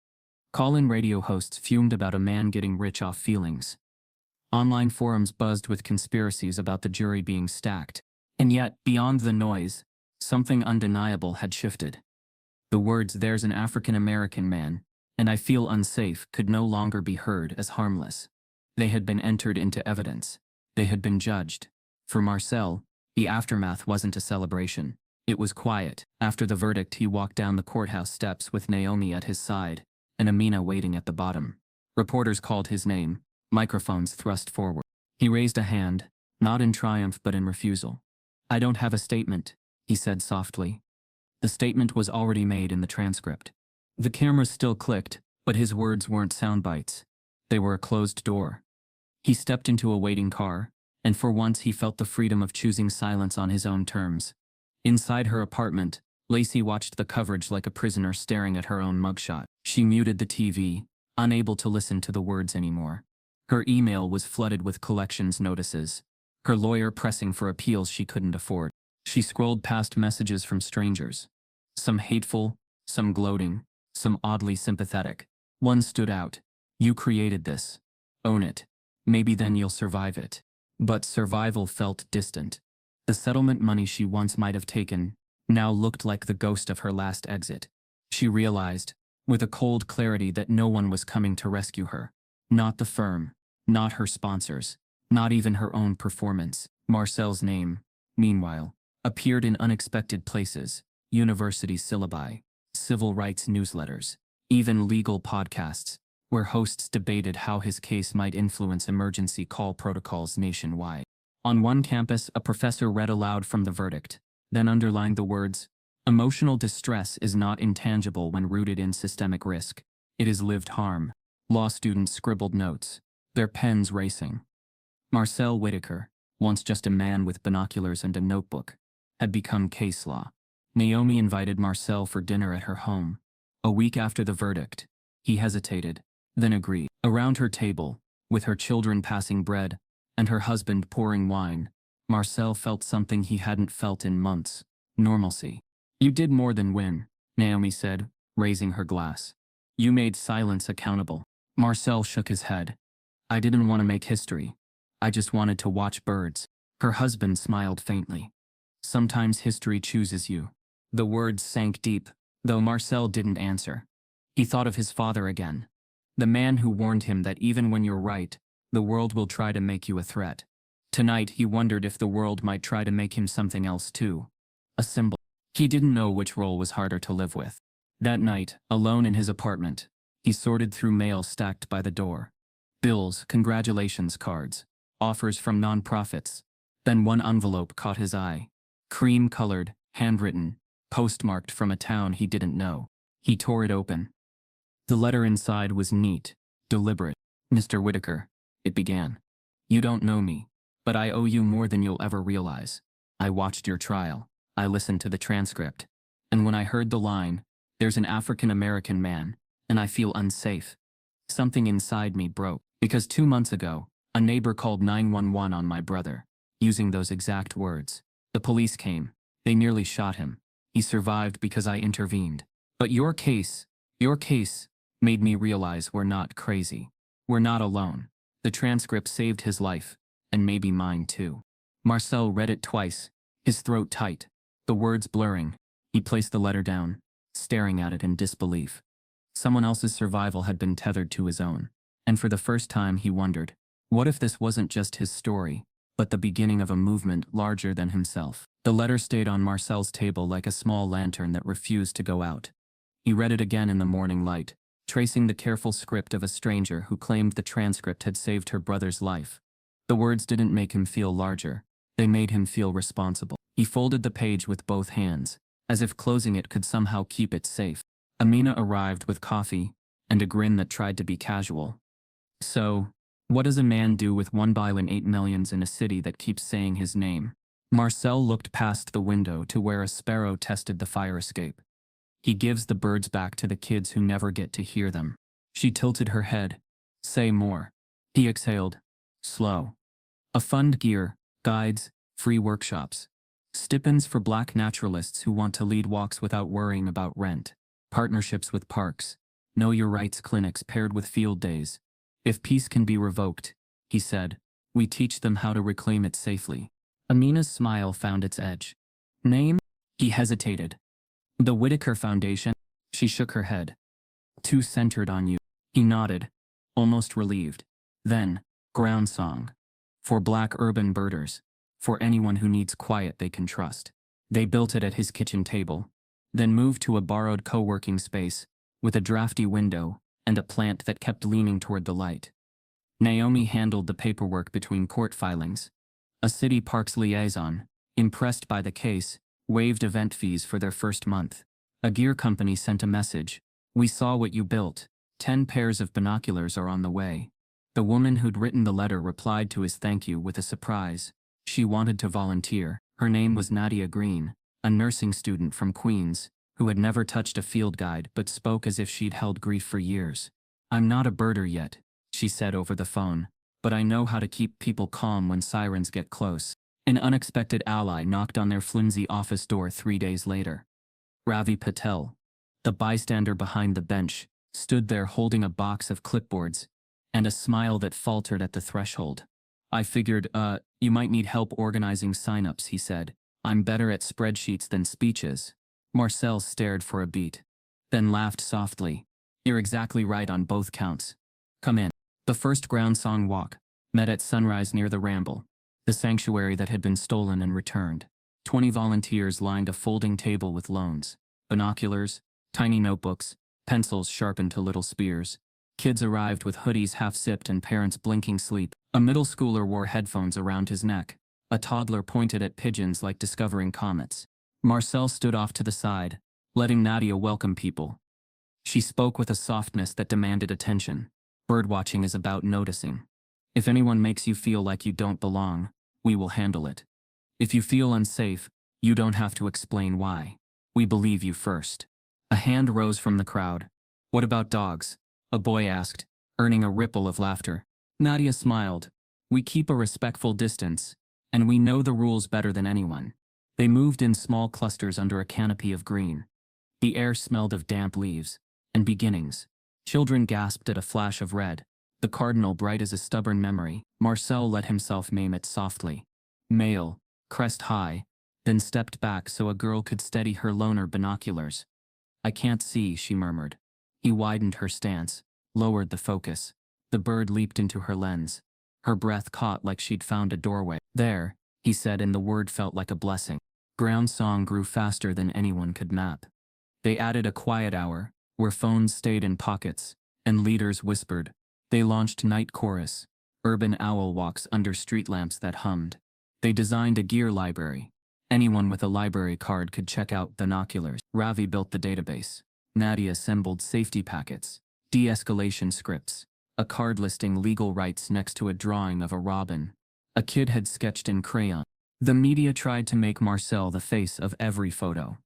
Call-in radio hosts fumed about a man getting rich off feelings. Online forums buzzed with conspiracies about the jury being stacked. And yet, beyond the noise, something undeniable had shifted. The words "there's an African-American man, and I feel unsafe" could no longer be heard as harmless. They had been entered into evidence. They had been judged. For Marcel, the aftermath wasn't a celebration. It was quiet. After the verdict, he walked down the courthouse steps with Naomi at his side, and Amina waiting at the bottom. Reporters called his name, microphones thrust forward. He raised a hand, not in triumph but in refusal. "I don't have a statement," he said softly. The statement was already made in the transcript. The cameras still clicked, but his words weren't sound bites. They were a closed door. He stepped into a waiting car, and for once he felt the freedom of choosing silence on his own terms. Inside her apartment, Lacey watched the coverage like a prisoner staring at her own mugshot. She muted the TV, unable to listen to the words anymore. Her email was flooded with collections notices, her lawyer pressing for appeals she couldn't afford. She scrolled past messages from strangers. Some hateful, some gloating, some oddly sympathetic. One stood out. "You created this. Own it. Maybe then you'll survive it." But survival felt distant. The settlement money she once might have taken now looked like the ghost of her last exit. She realized, with a cold clarity, that no one was coming to rescue her. Not the firm, not her sponsors, not even her own performance. Marcel's name, meanwhile, appeared in unexpected places: university syllabi, civil rights newsletters, even legal podcasts, where hosts debated how his case might influence emergency call protocols nationwide. On one campus, a professor read aloud from the verdict, then underlined the words, "Emotional distress is not intangible when rooted in systemic risk. It is lived harm." Law students scribbled notes, their pens racing. Marcel Whitaker, once just a man with binoculars and a notebook, had become case law. Naomi invited Marcel for dinner at her home. A week after the verdict, he hesitated, then agreed. Around her table, with her children passing bread, and her husband pouring wine, Marcel felt something he hadn't felt in months: normalcy. "You did more than win," Naomi said, raising her glass. "You made silence accountable." Marcel shook his head. "I didn't want to make history. I just wanted to watch birds." Her husband smiled faintly. "Sometimes history chooses you." The words sank deep, though Marcel didn't answer. He thought of his father again. The man who warned him that even when you're right, the world will try to make you a threat. Tonight he wondered if the world might try to make him something else too. A symbol. He didn't know which role was harder to live with. That night, alone in his apartment, he sorted through mail stacked by the door. Bills, congratulations cards, offers from nonprofits. Then one envelope caught his eye. Cream-colored, handwritten, postmarked from a town he didn't know. He tore it open. The letter inside was neat, deliberate. "Mr. Whitaker," it began. "You don't know me, but I owe you more than you'll ever realize. I watched your trial. I listened to the transcript. And when I heard the line, 'There's an African-American man, and I feel unsafe,' something inside me broke. Because 2 months ago, a neighbor called 911 on my brother, using those exact words. The police came. They nearly shot him. He survived because I intervened. But your case, made me realize we're not crazy. We're not alone. The transcript saved his life, and maybe mine too." Marcel read it twice, his throat tight, the words blurring. He placed the letter down, staring at it in disbelief. Someone else's survival had been tethered to his own. And for the first time he wondered, what if this wasn't just his story, but the beginning of a movement larger than himself? The letter stayed on Marcel's table like a small lantern that refused to go out. He read it again in the morning light, tracing the careful script of a stranger who claimed the transcript had saved her brother's life. The words didn't make him feel larger, they made him feel responsible. He folded the page with both hands, as if closing it could somehow keep it safe. Amina arrived with coffee, and a grin that tried to be casual. So, what does a man do with 1/8 millions in a city that keeps saying his name? Marcel looked past the window to where a sparrow tested the fire escape. He gives the birds back to the kids who never get to hear them. She tilted her head. Say more. He exhaled. Slow. A fund gear, guides, free workshops. Stipends for black naturalists who want to lead walks without worrying about rent. Partnerships with parks. Know your rights clinics paired with field days. If peace can be revoked, he said, we teach them how to reclaim it safely. Amina's smile found its edge. Name? He hesitated. The Whitaker Foundation. She shook her head. Too centered on you. He nodded, almost relieved. Then, ground song. For black urban birders. For anyone who needs quiet they can trust. They built it at his kitchen table, then moved to a borrowed co-working space, with a drafty window, and a plant that kept leaning toward the light. Naomi handled the paperwork between court filings. A city parks liaison, impressed by the case, waived event fees for their first month. A gear company sent a message. We saw what you built. 10 pairs of binoculars are on the way. The woman who'd written the letter replied to his thank you with a surprise. She wanted to volunteer. Her name was Nadia Green, a nursing student from Queens, who had never touched a field guide but spoke as if she'd held grief for years. I'm not a birder yet, she said over the phone, but I know how to keep people calm when sirens get close. An unexpected ally knocked on their flimsy office door 3 days later. Ravi Patel, the bystander behind the bench, stood there holding a box of clipboards, and a smile that faltered at the threshold. I figured, you might need help organizing signups, he said. I'm better at spreadsheets than speeches. Marcel stared for a beat, then laughed softly. You're exactly right on both counts. Come in. The first ground song walk met at sunrise near the Ramble, the sanctuary that had been stolen and returned. 20 volunteers lined a folding table with loans, binoculars, tiny notebooks, pencils sharpened to little spears. Kids arrived with hoodies half-sipped and parents blinking sleep. A middle schooler wore headphones around his neck. A toddler pointed at pigeons like discovering comets. Marcel stood off to the side, letting Nadia welcome people. She spoke with a softness that demanded attention. Birdwatching is about noticing. If anyone makes you feel like you don't belong, we will handle it. If you feel unsafe, you don't have to explain why. We believe you first. A hand rose from the crowd. What about dogs? A boy asked, earning a ripple of laughter. Nadia smiled. We keep a respectful distance, and we know the rules better than anyone. They moved in small clusters under a canopy of green. The air smelled of damp leaves and beginnings. Children gasped at a flash of red, the cardinal bright as a stubborn memory. Marcel let himself name it softly. Male, crest high, then stepped back so a girl could steady her loaner binoculars. I can't see, she murmured. He widened her stance, lowered the focus. The bird leaped into her lens. Her breath caught like she'd found a doorway. There, he said, and the word felt like a blessing. Ground song grew faster than anyone could map. They added a quiet hour, where phones stayed in pockets, and leaders whispered. They launched night chorus, urban owl walks under street lamps that hummed. They designed a gear library. Anyone with a library card could check out binoculars. Ravi built the database. Nadia assembled safety packets, de-escalation scripts, a card listing legal rights next to a drawing of a robin. A kid had sketched in crayon. The media tried to make Marcel the face of every photo.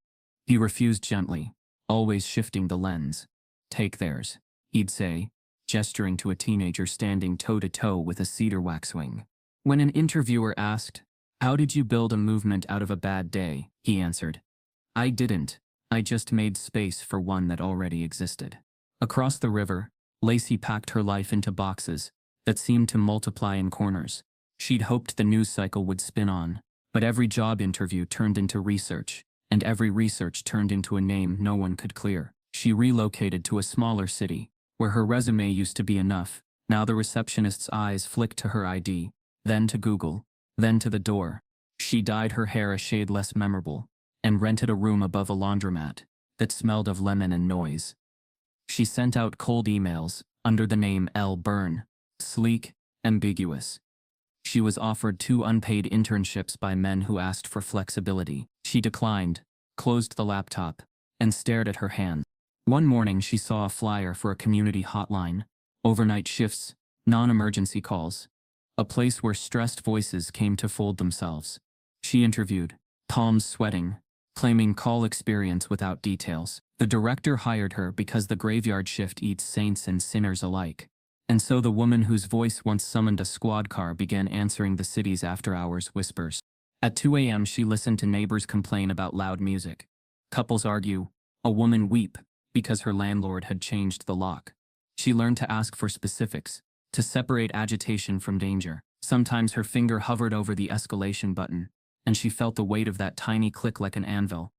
He refused gently, always shifting the lens. Take theirs, he'd say, gesturing to a teenager standing toe-to-toe with a cedar waxwing. When an interviewer asked, how did you build a movement out of a bad day, he answered, I didn't. I just made space for one that already existed. Across the river, Lacey packed her life into boxes that seemed to multiply in corners. She'd hoped the news cycle would spin on, but every job interview turned into research, and every research turned into a name no one could clear. She relocated to a smaller city, where her resume used to be enough, Now the receptionist's eyes flicked to her ID, then to Google, then to the door. She dyed her hair a shade less memorable, and rented a room above a laundromat that smelled of lemon and noise. She sent out cold emails under the name L. Byrne, sleek, ambiguous. She was offered 2 unpaid internships by men who asked for flexibility. She declined, closed the laptop, and stared at her hands. One morning she saw a flyer for a community hotline, overnight shifts, non-emergency calls, a place where stressed voices came to fold themselves. She interviewed, palms sweating, claiming call experience without details. The director hired her because the graveyard shift eats saints and sinners alike. And so the woman whose voice once summoned a squad car began answering the city's after-hours whispers. At 2 a.m. she listened to neighbors complain about loud music, couples argue, a woman weep because her landlord had changed the lock. She learned to ask for specifics, to separate agitation from danger. Sometimes her finger hovered over the escalation button, and she felt the weight of that tiny click like an anvil.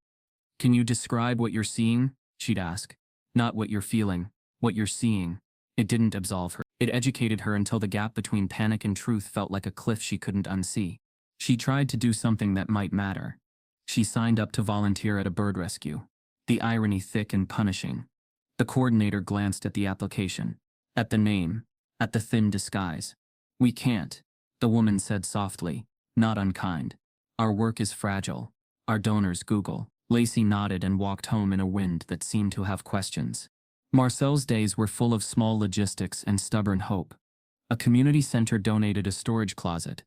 "Can you describe what you're seeing?" she'd ask. "Not what you're feeling, what you're seeing." It didn't absolve her. It educated her until the gap between panic and truth felt like a cliff she couldn't unsee. She tried to do something that might matter. She signed up to volunteer at a bird rescue. The irony thick and punishing. The coordinator glanced at the application, at the name, at the thin disguise. "We can't," the woman said softly, not unkind. "Our work is fragile. Our donors Google." Lacey nodded and walked home in a wind that seemed to have questions. Marcel's days were full of small logistics and stubborn hope. A community center donated a storage closet.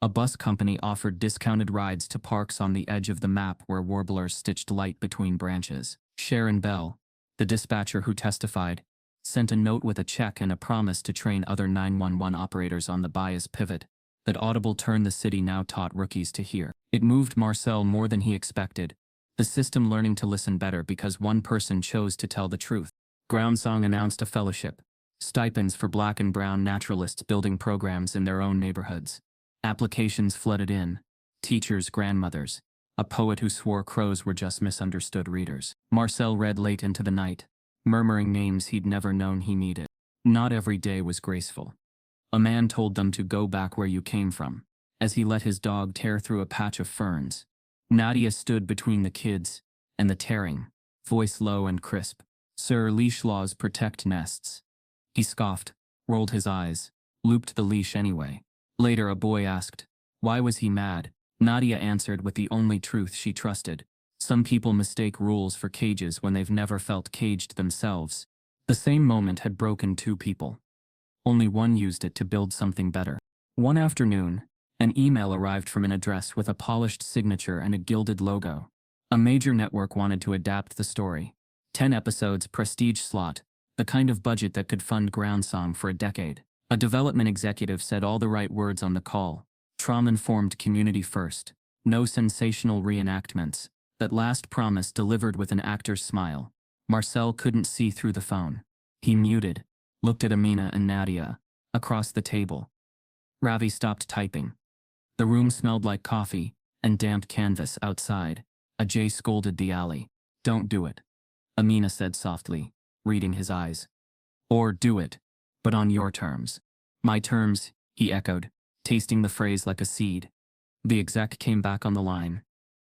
A bus company offered discounted rides to parks on the edge of the map where warblers stitched light between branches. Sharon Bell, the dispatcher who testified, sent a note with a check and a promise to train other 911 operators on the bias pivot that audible turn the city now taught rookies to hear. It moved Marcel more than he expected, the system learning to listen better because one person chose to tell the truth. Groundsong announced a fellowship, stipends for Black and brown naturalists building programs in their own neighborhoods. Applications flooded in, teachers, grandmothers, a poet who swore crows were just misunderstood readers. Marcel read late into the night, murmuring names he'd never known he needed. Not every day was graceful. A man told them to go back where you came from, as he let his dog tear through a patch of ferns. Nadia stood between the kids and the tearing, voice low and crisp. "Sir, leash laws protect nests." He scoffed, rolled his eyes, looped the leash anyway. Later a boy asked, why was he mad? Nadia answered with the only truth she trusted. Some people mistake rules for cages when they've never felt caged themselves. The same moment had broken 2 people. Only one used it to build something better. One afternoon, an email arrived from an address with a polished signature and a gilded logo. A major network wanted to adapt the story. 10 episodes, prestige slot, the kind of budget that could fund Groundsong for a decade. A development executive said all the right words on the call. Trauma-informed community first. No sensational reenactments. That last promise delivered with an actor's smile. Marcel couldn't see through the phone. He muted, looked at Amina and Nadia, across the table. Ravi stopped typing. The room smelled like coffee and damp canvas outside. Ajay scolded the alley. "Don't do it," Amina said softly, reading his eyes. "Or do it, but on your terms." "My terms," he echoed, tasting the phrase like a seed. The exec came back on the line.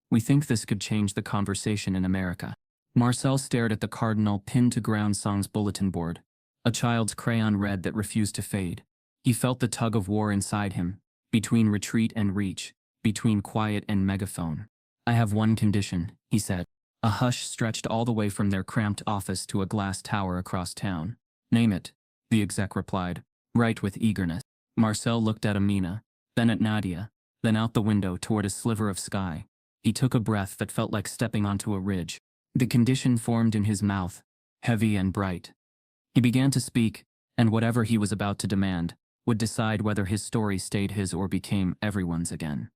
"We think this could change the conversation in America." Marcel stared at the cardinal pinned to Groundsong's bulletin board, a child's crayon red that refused to fade. He felt the tug of war inside him, between retreat and reach, between quiet and megaphone. "I have one condition," he said. A hush stretched all the way from their cramped office to a glass tower across town. "Name it," the exec replied, right with eagerness. Marcel looked at Amina, then at Nadia, then out the window toward a sliver of sky. He took a breath that felt like stepping onto a ridge. The condition formed in his mouth, heavy and bright. He began to speak, and whatever he was about to demand would decide whether his story stayed his or became everyone's again.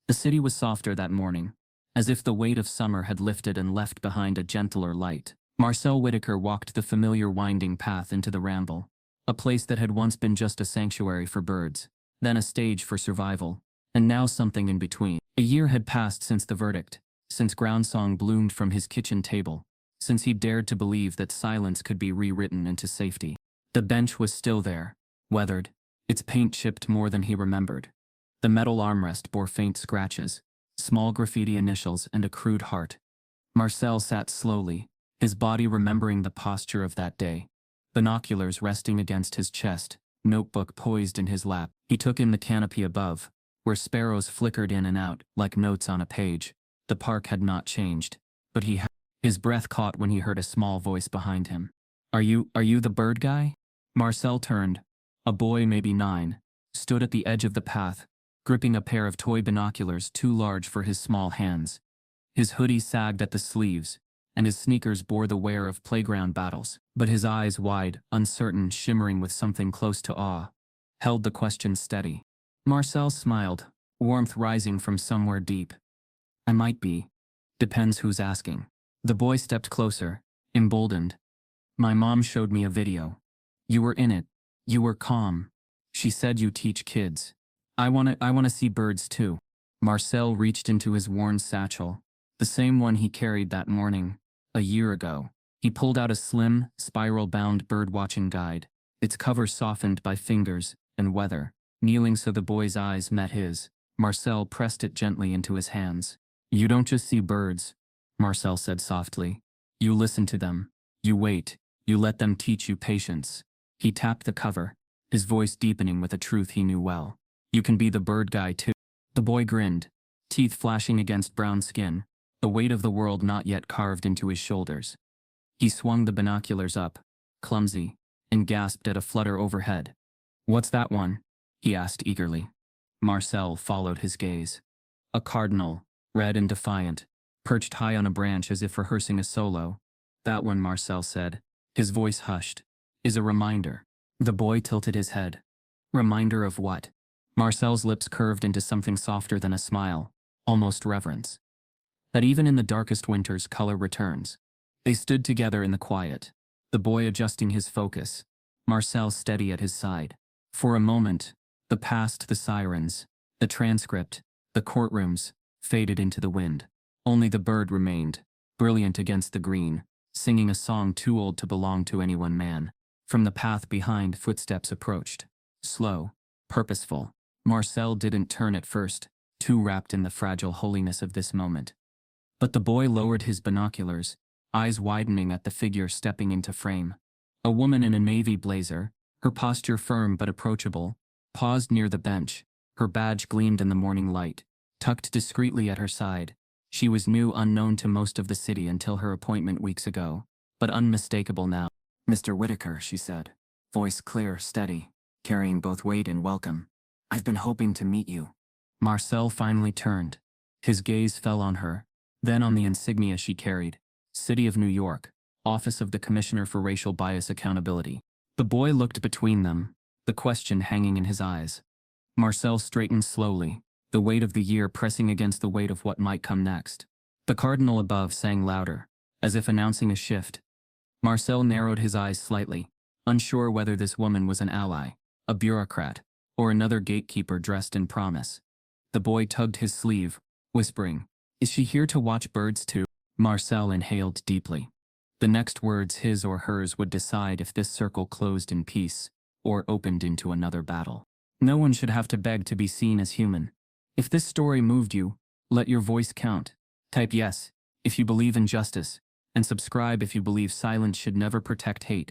The city was softer that morning, as if the weight of summer had lifted and left behind a gentler light. Marcel Whitaker walked the familiar winding path into the Ramble, a place that had once been just a sanctuary for birds, then a stage for survival, and now something in between. A year had passed since the verdict, since Groundsong bloomed from his kitchen table, since he dared to believe that silence could be rewritten into safety. The bench was still there, weathered, its paint chipped more than he remembered. The metal armrest bore faint scratches, small graffiti initials and a crude heart. Marcel sat slowly, his body remembering the posture of that day. Binoculars resting against his chest, notebook poised in his lap. He took in the canopy above, where sparrows flickered in and out like notes on a page. The park had not changed, but his breath caught when he heard a small voice behind him. Are you the bird guy? Marcel turned. A boy, maybe 9, stood at the edge of the path, gripping a pair of toy binoculars too large for his small hands. His hoodie sagged at the sleeves, and his sneakers bore the wear of playground battles. But his eyes, wide, uncertain, shimmering with something close to awe, held the question steady. Marcel smiled, warmth rising from somewhere deep. I might be. Depends who's asking. The boy stepped closer, emboldened. My mom showed me a video. You were in it. You were calm. She said you teach kids. I wanna see birds too. Marcel reached into his worn satchel, the same one he carried that morning, a year ago. He pulled out a slim, spiral-bound bird-watching guide, its cover softened by fingers and weather. Kneeling so the boy's eyes met his, Marcel pressed it gently into his hands. You don't just see birds, Marcel said softly. You listen to them. You wait. You let them teach you patience. He tapped the cover, his voice deepening with a truth he knew well. You can be the bird guy too. The boy grinned, teeth flashing against brown skin, the weight of the world not yet carved into his shoulders. He swung the binoculars up, clumsy, and gasped at a flutter overhead. What's that one? He asked eagerly. Marcel followed his gaze. A cardinal, red and defiant, perched high on a branch as if rehearsing a solo. That one, Marcel said, his voice hushed, is a reminder. The boy tilted his head. Reminder of what? Marcel's lips curved into something softer than a smile, almost reverence. That even in the darkest winters color returns. They stood together in the quiet, the boy adjusting his focus, Marcel steady at his side. For a moment, the past, the sirens, the transcript, the courtrooms, faded into the wind. Only the bird remained, brilliant against the green, singing a song too old to belong to any one man. From the path behind, footsteps approached. Slow, purposeful. Marcel didn't turn at first, too wrapped in the fragile holiness of this moment. But the boy lowered his binoculars, eyes widening at the figure stepping into frame. A woman in a navy blazer, her posture firm but approachable, paused near the bench. Her badge gleamed in the morning light, tucked discreetly at her side. She was new, unknown to most of the city until her appointment weeks ago, but unmistakable now. Mr. Whitaker, she said, voice clear, steady, carrying both weight and welcome. I've been hoping to meet you. Marcel finally turned. His gaze fell on her, then on the insignia she carried. City of New York, Office of the Commissioner for Racial Bias Accountability. The boy looked between them, the question hanging in his eyes. Marcel straightened slowly, the weight of the year pressing against the weight of what might come next. The cardinal above sang louder, as if announcing a shift. Marcel narrowed his eyes slightly, unsure whether this woman was an ally, a bureaucrat, or another gatekeeper dressed in promise. The boy tugged his sleeve, whispering, "Is she here to watch birds too?" Marcel inhaled deeply. The next words, his or hers, would decide if this circle closed in peace or opened into another battle. No one should have to beg to be seen as human. If this story moved you, let your voice count. Type yes if you believe in justice, and subscribe if you believe silence should never protect hate.